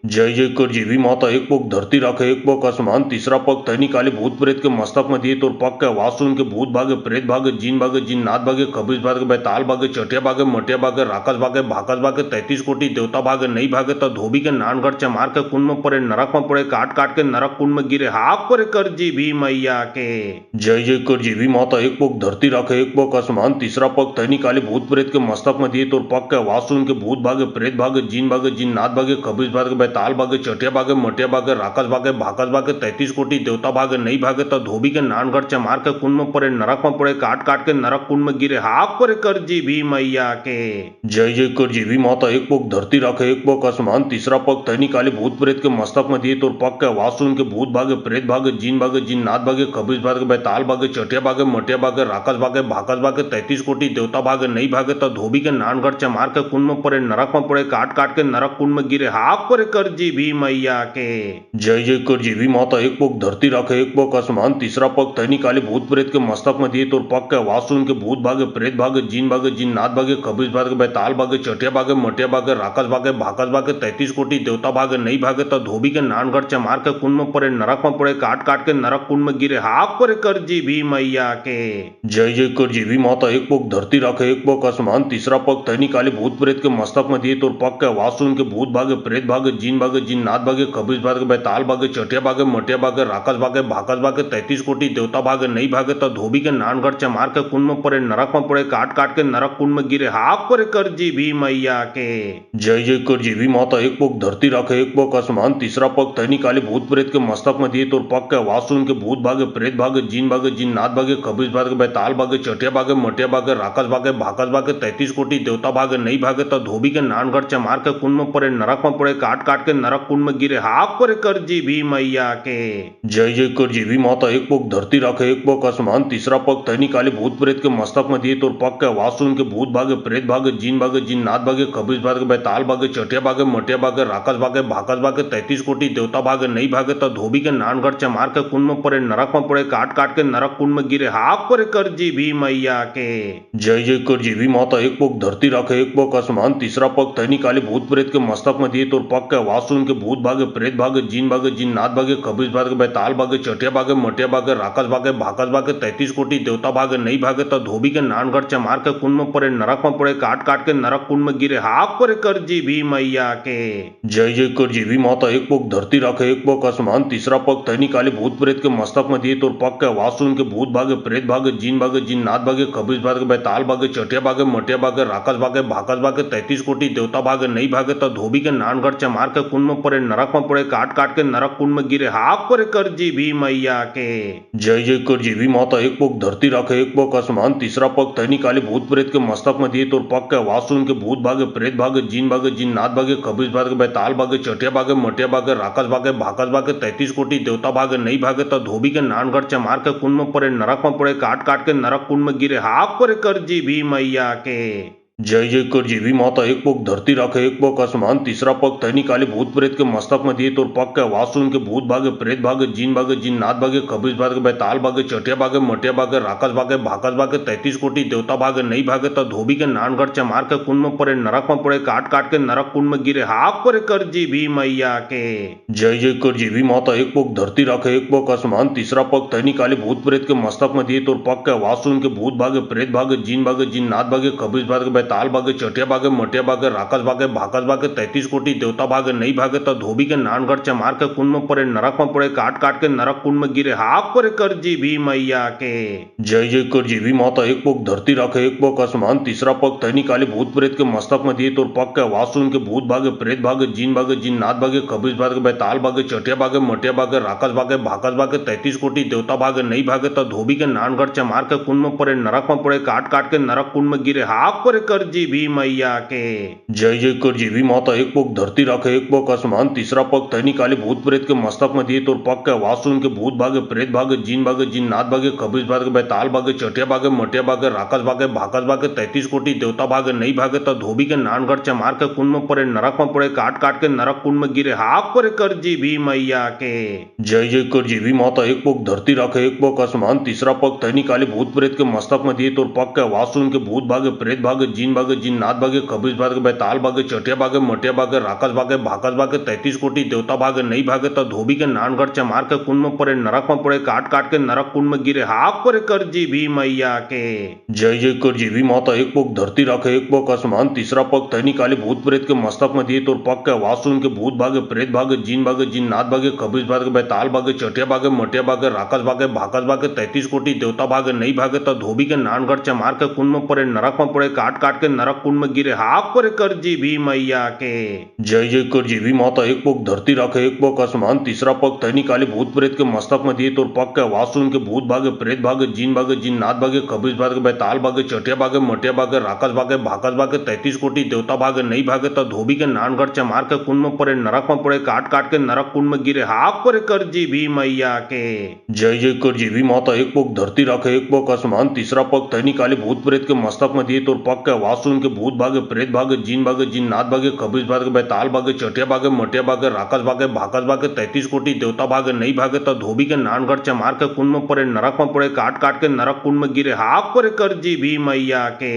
जय जय कर जीवी माता। एक पग धरती रखे एक पग आसमान तीसरा पग तैनी काली भूत प्रेत के मस्तक में दिए तो पग के आवाज सुन के भूत भागे प्रेत भागे जिन नाथ भागे खबीस भागे बैताल भागे चटिया भागे मटिया भागे राकस भागे भाकस भागे 33 कोटी देवता भागे नहीं भागे तो धोबी के नानगढ़ चमार के कुंड में पड़े नरक में पड़े काट काट के नरक कुंड में गिरे हाक पर कर जी भी मैया के जय जय कर जीवी माता। एक पग धरती रखे एक पग आसमान तीसरा पग तैनी काली भूत प्रेत के मस्तक में दिए तो पग के आवाज सुन के भूत भागे प्रेत भागे जिन नाथ भागे खबीस भागे बैताल भागे चटिया भागे मटिया भागे राकस भागे भाकस भागे 33 कोटी देवता भागे नहीं भागे तो धोबी के नानगढ़ चमार के कुंड में पड़े नरक में पड़े काट काट के नरक कुंड में गिरे हाक पर कर जी भी मैया के जय जय कर जीवी माता। एक पग धरती रखे एक पग आसमान तीसरा पग तैनी काली भूत प्रेत के मस्तक में दिए तो पग के आवाज सुन के भूत भागे प्रेत भागे जिन नाथ भागे खबीस भागे बैताल भागे चटिया भागे मटिया भागे राकस भागे भाकस भागे 33 कोटी देवता भागे नहीं भागे तो धोबी के नानगढ़ चमार के कुंड में पड़े नरक में पड़े काट काट के नरक कुंड में गिरे हाक पर कर जी भी मैया के जय जय कर जीवी माता। एक पग धरती रखे एक पग आसमान तीसरा पग तैनी काली भूत प्रेत के मस्तक में दिए तो पग के आवाज सुन के भूत भागे प्रेत भागे जिन नाथ भागे खबीस भागे बैताल भागे चटिया भागे मटिया भागे राकस भागे भाकस भागे 33 कोटी देवता भागे नहीं भागे तो धोबी के नानगढ़ चमार के कुंड में पड़े नरक में पड़े काट काट के नरक कुंड में गिरे हाक पर कर जी भी मैया के जय जय कर जीवी माता। एक पग धरती रखे एक पग आसमान तीसरा पग तैनी काली भूत प्रेत के मस्तक में दिए तो पग के आवाज सुन के भूत भागे प्रेत भागे जिन नाथ भागे खबीस भागे बैताल भागे चटिया भागे मटिया भागे राकस भागे भाकस भागे 33 कोटी देवता भागे नहीं भागे तो धोबी के नानगढ़ चमार के कुंड में पड़े नरक में पड़े काट काट के नरक कुंड में गिरे हाक पर कर जी भी मैया के जय जय कर जीवी माता। एक पग धरती रखे एक पग आसमान तीसरा पग तैनी काली भूत प्रेत के मस्तक में दिए तो पग के आवाज सुन के भूत भागे प्रेत भागे जिन नाथ भागे खबीस भागे बैताल भागे चटिया भागे मटिया भागे राकस भागे भाकस भागे 33 कोटी देवता भागे नहीं भागे तो धोबी के नानगढ़ चमार के कुंड में पड़े नरक में पड़े काट काट के नरक कुंड में गिरे हाक पर कर जी भी मैया के जय जय कर जीवी माता। एक पग पग धरती राखे एक पग आसमान तीसरा पग तैनी काली भूत प्रेत के मस्तक में दिए तोर पग के आवाज सुन के भूत भागे प्रेत भागे जिन नाथ भागे खबीज भागे बैताल भागे चटिया भागे मटिया भागे राकस भागे भाकस भागे 33 कोटि देवता भागे नहीं भागे तो धोबी के नानगढ़ चमार के कुंड में पड़े नरक में पड़े काट काट के नरक कुंड में गिरे हाक पर कर जी भी मैया के जय जय कर जीवी माता एक पग धरती राखे एक पग आसमान तीसरा पग तैनी काली भूत प्रेत के मस्तक में दिए तोर पग के आवाज सुन के भूत भागे प्रेत भागे जिन नाथ भागे खबीज भागे बैताल भागे चटिया भागे मटिया भागे राकस भागे भाकस भागे 33 कोटि देवता भागे नहीं भागे तो धोबी के नानगढ़ चमार के कुंड में पड़े नरक में पड़े काट काट के नरक कुंड में गिरे हाक पर कर जी भी मैया के जय जय कर जीवी माता एक पग धरती राखे एक पग आसमान तीसरा पग तैनी काली भूत प्रेत के मस्तक में दिए तोर पग के आवाज सुन के भूत भागे प्रेत भागे जिन नाथ भागे खबीज भागे बैताल भागे चटिया भागे मटिया भागे राकस भागे भाकस भागे 33 कोटि देवता भागे नहीं भागे तो धोबी के नानगढ़ चमार के कुंड में पड़े नरक में पड़े काट काट के नरक कुंड में गिरे हाक पर कर जी भी मैया के जय जय कर जीवी माता एक पग धरती राखे एक पग आसमान तीसरा पग तैनी काली भूत प्रेत के मस्तक में दिए तोर पग के आवाज सुन के भूत भागे प्रेत भागे जिन नाथ भागे खबीज भागे बैताल भागे चटिया भागे मटिया भागे राकस भागे भाकस भागे 33 कोटि देवता भागे नहीं भागे तो धोबी के नानगढ़ चमार के कुंड में पड़े नरक में पड़े काट काट के नरक कुंड में गिरे हाक पर कर जी भी मैया के जय जय कर जीवी माता एक पग धरती राखे एक पग आसमान तीसरा पग तैनी काली भूत प्रेत के मस्तक में दिए तोर पग के आवाज सुन के भूत भागे प्रेत भागे जिन नाथ भागे खबीज भागे बैताल भागे चटिया भागे मटिया भागे राकस भागे भाकस भागे 33 कोटि देवता भागे नहीं भागे तो धोबी के नानगढ़ चमार के कुंड में पड़े नरक में पड़े काट काट के नरक कुंड में गिरे हाक पर कर जी भी मैया के जय जय कर जीवी माता एक पग धरती राखे एक पग आसमान तीसरा पग तैनी काली भूत प्रेत के मस्तक में दिए तोर पग के आवाज सुन के भूत भागे प्रेत भागे जिन नाथ भागे खबीज भागे ताल भागे चटिया भागे मटिया भागे राकस भागे भाकस भागे 33 कोटि देवता भागे नहीं भागे तो धोबी के नानगढ़ चमार के कुंड में पड़े नरक में पड़े काट काट के नरक कुंड में गिरे हाक पर कर जी भी मैया के जय जय कर जीवी माता एक पग धरती राखे एक पग आसमान तीसरा पग तैनी काली भूत प्रेत के मस्तक में दिए तोर पग के आवाज सुन के भूत भागे प्रेत भागे जिन नाथ भागे खबीज भागे बैताल भागे चटिया भागे मटिया भागे राकस भागे भाकस भागे 33 कोटि देवता भागे नहीं भागे तो धोबी के नानगढ़ चमार के कुंड में पड़े नरक में पड़े काट काट के नरक कुंड में गिरे हाक पर कर जी भी मैया के जय जय कर जीवी माता एक पग धरती राखे एक पग आसमान तीसरा पग तैनी काली भूत प्रेत के मस्तक में दिए तोर पग के आवाज सुन के भूत भागे प्रेत भागे जिन नाथ भागे खबीज भागे बैताल भागे चटिया भागे मटिया भागे राकस भागे भाकस भागे 33 कोटि देवता भागे नहीं भागे तो धोबी के नानगढ़ चमार के कुंड में पड़े नरक में पड़े काट काट के नरक कुंड में गिरे हाक पर कर जी भी मैया के जय जय कर जीवी माता एक पग धरती राखे एक पग आसमान तीसरा पग तैनी काली भूत प्रेत के मस्तक में दिए तोर पग के आवाज सुन के भूत भागे प्रेत भागे जिन नाथ भागे खबीज भागे बैताल भागे चटिया भागे मटिया भागे राकस भागे भाकस भागे 33 कोटि देवता भागे नहीं भागे तो धोबी के नानगढ़ चमार के कुंड में पड़े नरक में पड़े काट काट के नरक कुंड में गिरे हाक पर कर जी भी मैया के जय जय कर जीवी माता एक पग धरती राखे एक पग आसमान तीसरा पग तैनी काली भूत प्रेत के मस्तक में दिए तोर पग के आवाज सुन के भूत भागे प्रेत भागे जिन नाथ भागे खबीज भागे बैताल भागे चटिया भागे मटिया भागे राकस भागे भाकस भागे 33 कोटि देवता भागे नहीं भागे तो धोबी के नानगढ़ चमार के कुंड में पड़े नरक में पड़े काट काट के नरक कुंड में गिरे हाक पर कर जी भी मैया के जय जय कर जीवी माता एक पग धरती राखे एक पग आसमान तीसरा पग तैनी काली भूत प्रेत के मस्तक में दिए तोर पग के आवाज सुन के भूत भागे प्रेत भागे जिन नाथ भागे खबीज भागे बैताल भागे चटिया भागे मटिया भागे राकस भागे भाकस भागे 33 कोटि देवता भागे नहीं भागे तो धोबी के नानगढ़ चमार के कुंड में पड़े नरक में पड़े काट काट के नरक कुंड में गिरे हाक पर कर जी भी मैया के जय जय कर जीवी माता एक पग धरती राखे एक पग आसमान तीसरा पग तैनी काली भूत प्रेत के मस्तक में दिए तोर पग के आवाज सुन के भूत भागे प्रेत भागे जिन नाथ भागे खबीज भागे बैताल भागे चटिया भागे मटिया भागे राकस भागे भाकस भागे 33 कोटि देवता भागे नहीं भागे तो धोबी के नानगढ़ चमार के कुंड में पड़े नरक में पड़े काट काट के नरक कुंड में गिरे हाक पर कर जी भी मैया के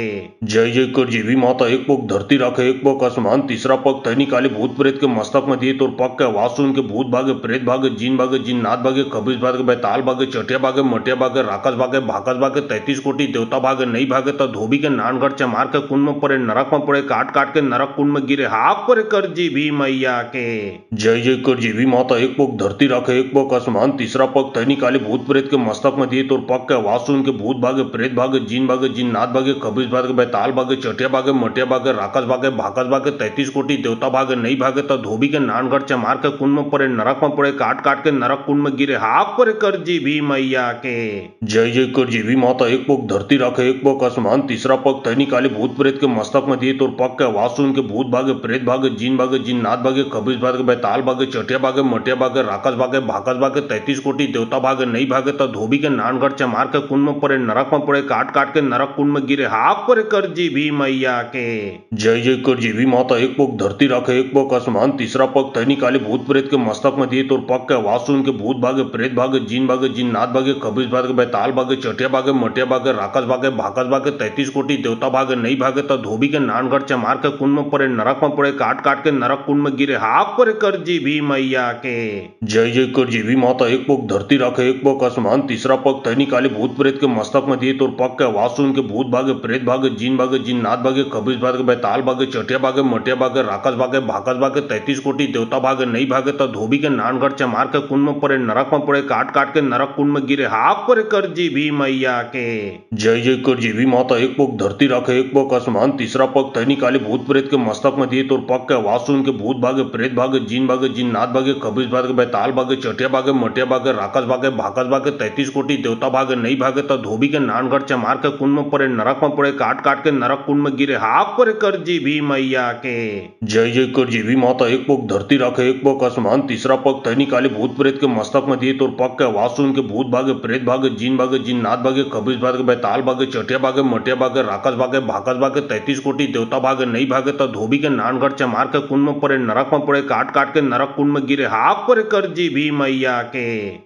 जय जय कर जीवी माता एक पग धरती राखे एक पग आसमान तीसरा पग तैनी काली भूत प्रेत के मस्तक में दिए तोर पग के आवाज सुन के भूत भागे प्रेत भागे जिन नाथ भागे खबीज भागे बैताल भागे चटिया भागे मटिया भागे राकस भागे भाकस भागे 33 कोटि देवता भागे नहीं भागे तो धोबी के नानगढ़ चमार के कुंड में पड़े नरक में पड़े काट काट के नरक कुंड में गिरे हाक पर कर जी भी मैया के जय जय कर जीवी माता एक पग धरती राखे एक पग आसमान तीसरा पग तैनी काली भूत प्रेत के मस्तक में दिए तोर पग के आवाज सुन के भूत भागे प्रेत भागे जिन नाथ भागे खबीज भागे बैताल भागे चटिया भागे मटिया भागे राकस भागे भाकस भागे 33 कोटि देवता भागे नहीं भागे तो धोबी के नानगढ़ चमार के कुंड में पड़े नरक में पड़े काट काट के नरक कुंड में गिरे हाक पर कर जी भी मैया के जय जय कर जीवी माता एक पग धरती राखे एक पग आसमान तीसरा पग तैनी काली भूत भूत प्रेत के मस्तक मध्ये तोर पग के आवाज सुन के भूत भागे, प्रेत भागे, जिन नाथ भागे, खबीज भागे, बैताल भागे, चटिया भागे, मटिया भागे, राकस भागे, भाकस भागे, 33 कोटि देवता भागे, नहीं भागे तो धोबी के नानगढ़ चमार के कुंड में पड़े, नरक में पड़े, काट काट के नरक कुंड में गिरे, हाक पर कर जीवी मैया के जय जय कर जीवी माता। एक पग धरती रखे, एक पग आसमान, तीसरा पग तैनी काले भूत प्रेत के मस्तक में दिए तोर पग के आवाज सुन के भूत भागे, प्रेत भागे, जिन नाथ भागे, खबीज भागे, बैताल भागे, चटिया भागे, मटिया भागे, राकस भागे, भाकस भागे, 33 कोटि देवता भागे, नहीं भागे तो धोबी के नानगढ़ चमार के कुंड में पड़े, नरक में पड़े, काट काट के नरक कुंड में गिरे, हाक पर कर जीवी मैया के जय जय कर जीवी माता। एक पग धरती रखे, एक पग आसमान, तीसरा पग तैनी काले भूत प्रेत के मस्तक में दिए तोर पग के आवाज सुन के भूत भागे, प्रेत भागे, जिन नाथ भागे, खबीज भागे, बैताल भागे, चटिया भागे, मटिया भागे, राकस भागे, भाकस भागे, 33 कोटि देवता भागे, नहीं भागे तो धोबी के नानगढ़ चमार के कुंड में पड़े, नरक में पड़े, काट काट के नरक कुंड में गिरे, हाक पर कर जीवी मैया के जय जय कर जीवी माता। एक पग धरती रखे, एक पग आसमान, तीसरा पग तैनी काले भूत प्रेत के मस्तक में दिए तोर पग के आवाज सुन के भूत भागे, प्रेत भागे, जिन नाथ भागे, खबीज भागे, बैताल भागे, चटिया भागे, मटिया भागे, राकस भागे, भाकस भागे, 33 कोटि देवता भागे, नहीं भागे तो धोबी के नानगढ़ चमार के कुंड में पड़े, नरक में पड़े, काट काट के नरक कुंड में गिरे, हाक पर कर जीवी मैया के जय जय कर जीवी माता। एक पग धरती रखे, एक पग आसमान, तीसरा पग तैनी काले भूत प्रेत के मस्तक में दिए तोर पग के आवाज सुन के भूत भागे, प्रेत भागे, जिन नाथ भागे, खबीज भागे, बैताल भागे, चटिया भागे, मटिया भागे, राकस भागे, भाकस भागे, 33 कोटि देवता भागे, नहीं भागे तो धोबी के नानगढ़ चमार के कुंड में पड़े, नरक में पड़े, काट काट के नरक कुंड में गिरे, हाक पर कर जीवी मैया के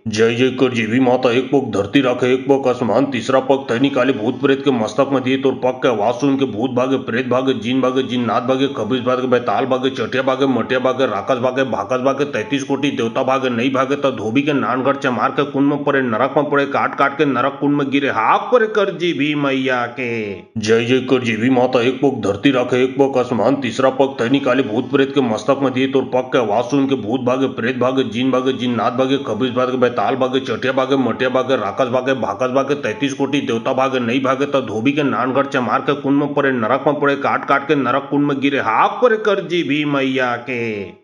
जय जय कर जीवी माता। एक पग धरती रखे, एक पग आसमान, तीसरा पग तैनी काले भूत प्रेत के मस्तक में दिए तोर पग के आवाज सुन के भूत भागे, प्रेत भागे, जिन नाथ भागे, खबीज भागे, बैताल भागे, चटिया भागे, मटिया भागे, राकस भागे, भाकस भागे, 33 कोटि देवता भागे, नहीं भागे तो धोबी के नानगढ़ चमार के कुंड में पड़े, नरक में पड़े, काट काट के नरक कुंड में गिरे, हाक पर कर जीवी मैया के जय जय कर जीवी माता। एक पग धरती रखे, एक पग आसमान, तीसरा पग तैनी काले भूत प्रेत के मस्तक में दिए तोर पग के आवाज सुन के भूत भागे, प्रेत भागे, जिन नाथ भागे, खबीज भागे, बैताल भागे, चटिया भागे, मटिया भागे, राकस भागे, भाकस भागे, 33 कोटि देवता भागे, नहीं भागे तो धोबी के नानगढ़ चमार के कुंड में पड़े, नरक में पड़े, काट काट के नरक कुंड में गिरे, हाक पर कर जीवी मैया के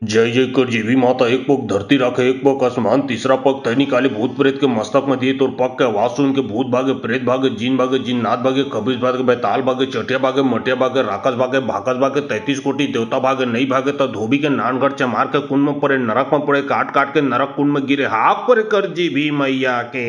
जय जय कर जीवी माता। एक पग धरती रखे, एक पग आसमान, तीसरा पग तैनी काले भूत प्रेत के मस्तक में दिए तोर पग के आवाज सुन के भूत भागे, प्रेत भागे, जिन नाथ भागे, खबीज भागे, बैताल भागे, चटिया भागे, मटिया भागे, राकस भागे, भाकस भागे, 33 कोटि देवता भागे, नहीं भागे तो धोबी के नानगढ़ चमार के कुंड में पड़े, नरक में पड़े, काट काट के नरक कुंड में गिरे, हाक पर कर जीवी मैया के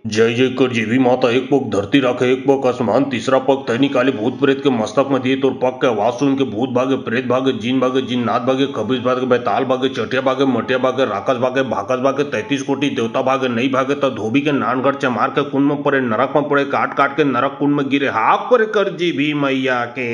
जय जय कर जीवी माता। एक पग धरती रखे, एक पग आसमान, तीसरा पग तैनी काले भूत प्रेत के मस्तक में दिए तोर पग के आवाज सुन के भूत भागे, प्रेत भागे, जिन नाथ भागे, खबीज भागे, बैताल भागे, चटिया भागे, मटिया भागे, राकस भागे, भाकस भागे, 33 कोटि देवता भागे, नहीं भागे तो धोबी के नानगढ़ चमार के कुंड में पड़े, नरक में पड़े, काट काट के नरक कुंड में गिरे, हाक पर कर जीवी मैया के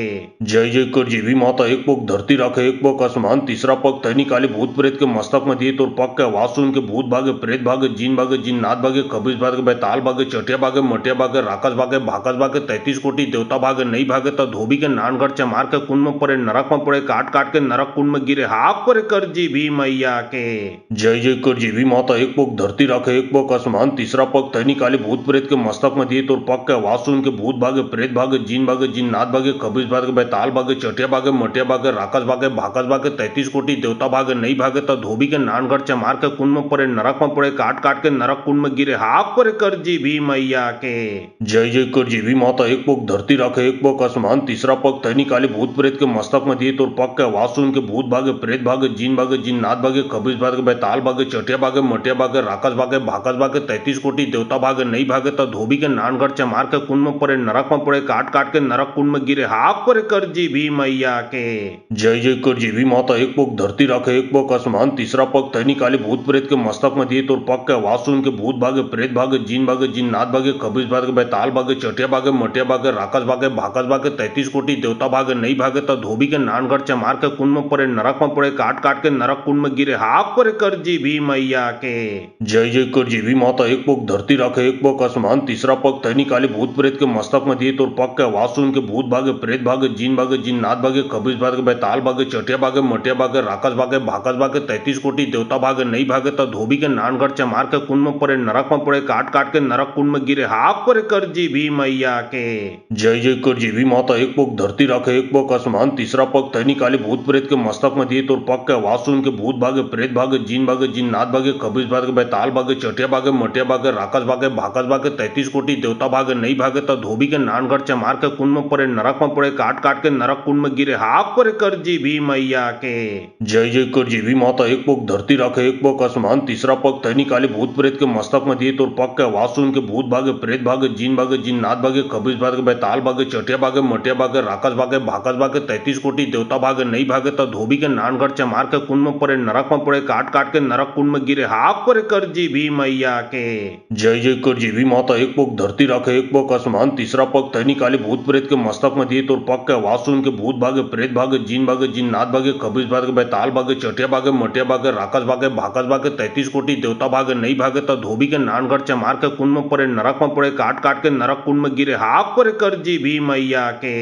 जय जय कर जीवी माता। एक पग धरती रखे, एक पग आसमान, तीसरा पग तैनी काले भूत प्रेत के मस्तक में दिए तोर पग के आवाज सुन के भूत भागे, प्रेत भागे, जिन नाथ भागे, खबीज भागे, बैताल भागे, चटिया भागे, मटिया भागे, राकस भागे, भाकस भागे, 33 कोटि देवता भागे, नहीं भागे तो धोबी के नानगढ़ चमार के कुंड में पड़े, नरक में पड़े, काट काट के नरक कुंड में गिरे, हाक पर कर जीवी मैया के जय जय कर जीवी माता। एक पग धरती रखे, एक पग आसमान, तीसरा पग तैनी काले भूत प्रेत के मस्तक में दिए तोर पग के आवाज सुन के भूत भागे, प्रेत भागे, जिन नाथ भागे, खबीज भागे, बैताल भागे, चटिया भागे, मटिया भागे, राकस भागे, भाकस भागे, 33 कोटि देवता भागे, नहीं भागे तो धोबी के नानगढ़ चमार के कुंड में पड़े, नरक में पड़े, काट काट के नरक कुंड में गिरे, हाक पर कर जीवी मैया के जय जय कर जीवी माता। एक पग धरती रखे, एक पग आसमान, तीसरा पग तैनी काले भूत प्रेत के मस्तक में दिए तोर पग के आवाज सुन के भूत भागे, प्रेत भागे, जिन नाथ भागे, खबीज भागे, बैताल भागे, चटिया भागे, मटिया भागे, राकस भागे, भाकस भागे, 33 कोटि देवता भागे, नहीं भागे तो धोबी के नानगढ़ चमार के कुंड में पड़े, नरक में पड़े, काट काट के नरक कुंड में गिरे, हाक पर कर जीवी मैया के जय जय कर जीवी माता। एक पग धरती रखे, एक पग आसमान, तीसरा पग तैनी काले भूत प्रेत के मस्तक में दिए तोर पग के आवाज सुन के भूत भागे, प्रेत भागे, जिन नाथ भागे, खबीज भागे, बैताल भागे, चटिया भागे, मटिया भागे, राकस भागे, भाकस भागे, 33 कोटि देवता भागे, नहीं भागे तो धोबी के नानगढ़ चमार के कुंड में पड़े, नरक में पड़े, काट काट के नरक कुंड में गिरे, हाक पर कर जीवी मैया के जय जय कर जीवी माता। एक पग धरती रखे, एक पग आसमान, तीसरा पग तैनी काले भूत प्रेत के मस्तक में दिए तोर पग के आवाज सुन के भूत भागे, प्रेत भागे, जिन नाथ भागे, खबीज भागे, बैताल भागे, चटिया भागे, मटिया भागे, राकस भागे, भाकस भागे, 33 कोटि देवता भागे, नहीं भागे तो धोबी के नानगढ़ चमार के कुंड में पड़े, नरक में पड़े, काट काट के नरक कुंड में गिरे, हाक पर कर जीवी मैया के जय जय कर जीवी माता। एक पग धरती रखे, एक पग आसमान, तीसरा पग तैनी काले भूत प्रेत के मस्तक में दिए तोर पग के आवाज सुन के भूत भागे, प्रेत भागे, जिन नाथ भागे, खबीज भागे, बैताल भागे, चटिया भागे, मटिया भागे, राकस भागे, भाकस भागे, 33 कोटि देवता भागे, नहीं भागे तो धोबी के नानगढ़ चमार के कुंड में पड़े, नरक में पड़े काट काट के नरक कुंड में गिरे हाक पर कर जीवी मैया के। जय जय कर जीवी माता। एक पग धरती रखे एक पग आसमान, तीसरा पग तय निकाले भूत प्रेत के मस्तक में दिए तो पग के आवाज सुन के भूत भागे, प्रेत भागे, जिन नाथ भागे, खबीज भागे, बैताल भागे, चटिया भागे, मटिया भागे, राकस भागे, भाकस भागे, 33 कोटि देवता भागे, नहीं भागे तो धोबी के नानगढ़ चमार के कुंड में पड़े नरक में पड़े काट काट के नरक कुंड में गिरे हाक पर कर जीवी मैया के। जय जय कर जीवी माता। एक पग धरती रखे एक पग आसमान, तीसरा पग तय निकाले भूत प्रेत के मस्तक में दिए तो पग के आवाज सुन के भूत भागे, प्रेत भागे, जिन नाथ भागे, खबीज भागे, बैताल भागे, चटिया भागे, मटिया भागे, राकस भागे, भाकस भागे, 33 कोटि देवता भागे, नहीं भागे तो धोबी के नानगढ़ चमार के कुंड में पड़े नरक में पड़े काट काट के नरक कुंड में गिरे हाक पर कर जीवी मैया के।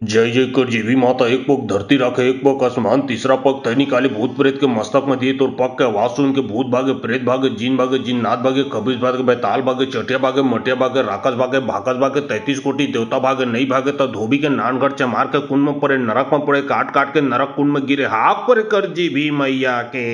जय जय कर जीवी माता। एक पग धरती रखे एक पग आसमान, तीसरा पग तय निकाले भूत प्रेत के मस्तक में दिए तो पग के आवाज सुन के भूत भागे, प्रेत भागे, जिन नाथ भागे, खबीज भागे, बैताल भागे, चटिया भागे, मटिया भागे, राकस भागे, भाकस भागे, 33 कोटि देवता भागे, नहीं भागे तो धोबी के नानगढ़ चमार के कुंड में पड़े नरक में पड़े काट काट के नरक कुंड में गिरे हाक पर कर जीवी मैया के।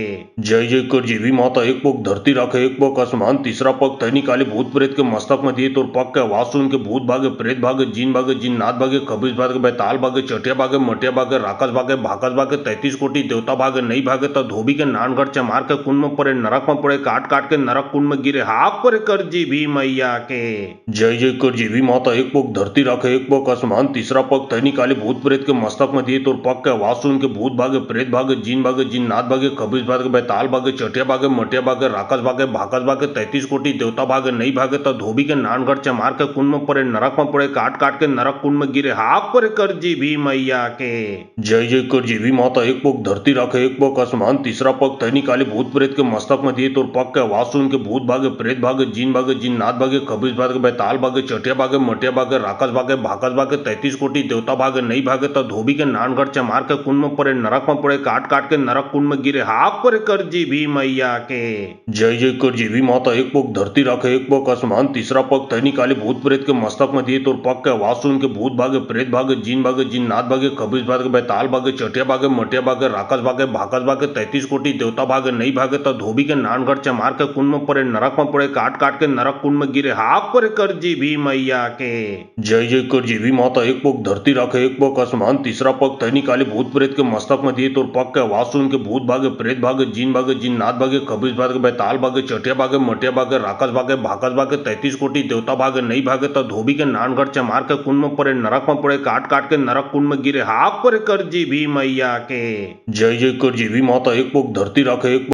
जय जय कर जीवी माता। एक पग धरती रखे एक पग आसमान, तीसरा पग तय निकाले भूत प्रेत के मस्तक में दिए तो पग के आवाज सुन के भूत भागे, प्रेत भागे, जिन नाथ भागे, खबीज भागे, बैताल भागे, चटिया भागे, मटिया भागे, राकस भागे, भाकस भागे, 33 कोटि देवता भागे, नहीं भागे तो धोबी के नानगढ़ चमार के कुंड में पड़े नरक में पड़े काट काट के नरक कुंड में गिरे हाक पर कर जीवी मैया के। जय जय कर जीवी माता। एक पग धरती रखे एक पग आसमान, तीसरा पग तय निकाले भूत प्रेत के मस्तक में दिए तो पग के आवाज सुन के भूत भागे, प्रेत भागे, जिन नाथ भागे, खबीज भागे, बैताल भागे, चटिया भागे, मटिया भागे, राकस भागे, भाकस भागे, 33 कोटि देवता भागे, नहीं भागे तो धोबी के नानगढ़ चमार के कुंड में पड़े नरक में पड़े काट काट के नरक कुंड में गिरे हाक पर कर जीवी मैया के। जय जय कर जीवी माता। एक पग धरती रखे एक पग आसमान, तीसरा पग तय निकाले भूत प्रेत के मस्तक में दिए तो पग के आवाज सुन के भूत भागे, प्रेत भागे, जिन नाथ भागे, खबीज भागे, बैताल भागे, चटिया भागे, मटिया भागे, राकस भागे, भाकस भागे, 33 कोटि देवता भागे, नहीं भागे तो धोबी के नानगढ़ चमार के कुंड में पड़े नरक में पड़े काट काट के नरक कुंड में गिरे हाक पर कर जीवी मैया के। जय जय कर जीवी माता। एक पग धरती रखे एक पग आसमान, तीसरा पग तय निकाले भूत प्रेत के मस्तक में दिए तो पग के आवाज सुन के भूत भागे, प्रेत भागे, जिन नाथ भागे, खबीज भागे, बैताल भागे, चटिया भागे, मटिया भागे, राकस भागे, भाकस भागे, 33 कोटि देवता भागे, नहीं भागे तो धोबी के नानगढ़ चमार के कुंड में पड़े नरक में पड़े काट काट के नरक कुंड में गिरे हाक पर कर जीवी मैया के। जय जय कर जीवी माता। एक पग धरती रखे एक पग आसमान, तीसरा पग तय निकाले भूत प्रेत के मस्तक में दिए तो पग के आवाज सुन के भूत भागे, प्रेत भागे, जिन नाथ भागे, खबीज भागे, बैताल भागे, चटिया भागे, मटिया भागे, राकस भागे, भाकस भागे, 33 कोटि देवता भागे, नहीं भागे तो धोबी के नानगढ़ चमार के कुंड में पड़े नरक में पड़े काट काट के नरक कुंड में गिरे हाक पर कर जीवी मैया के। जय जय कर जीवी माता। एक पग धरती रखे एक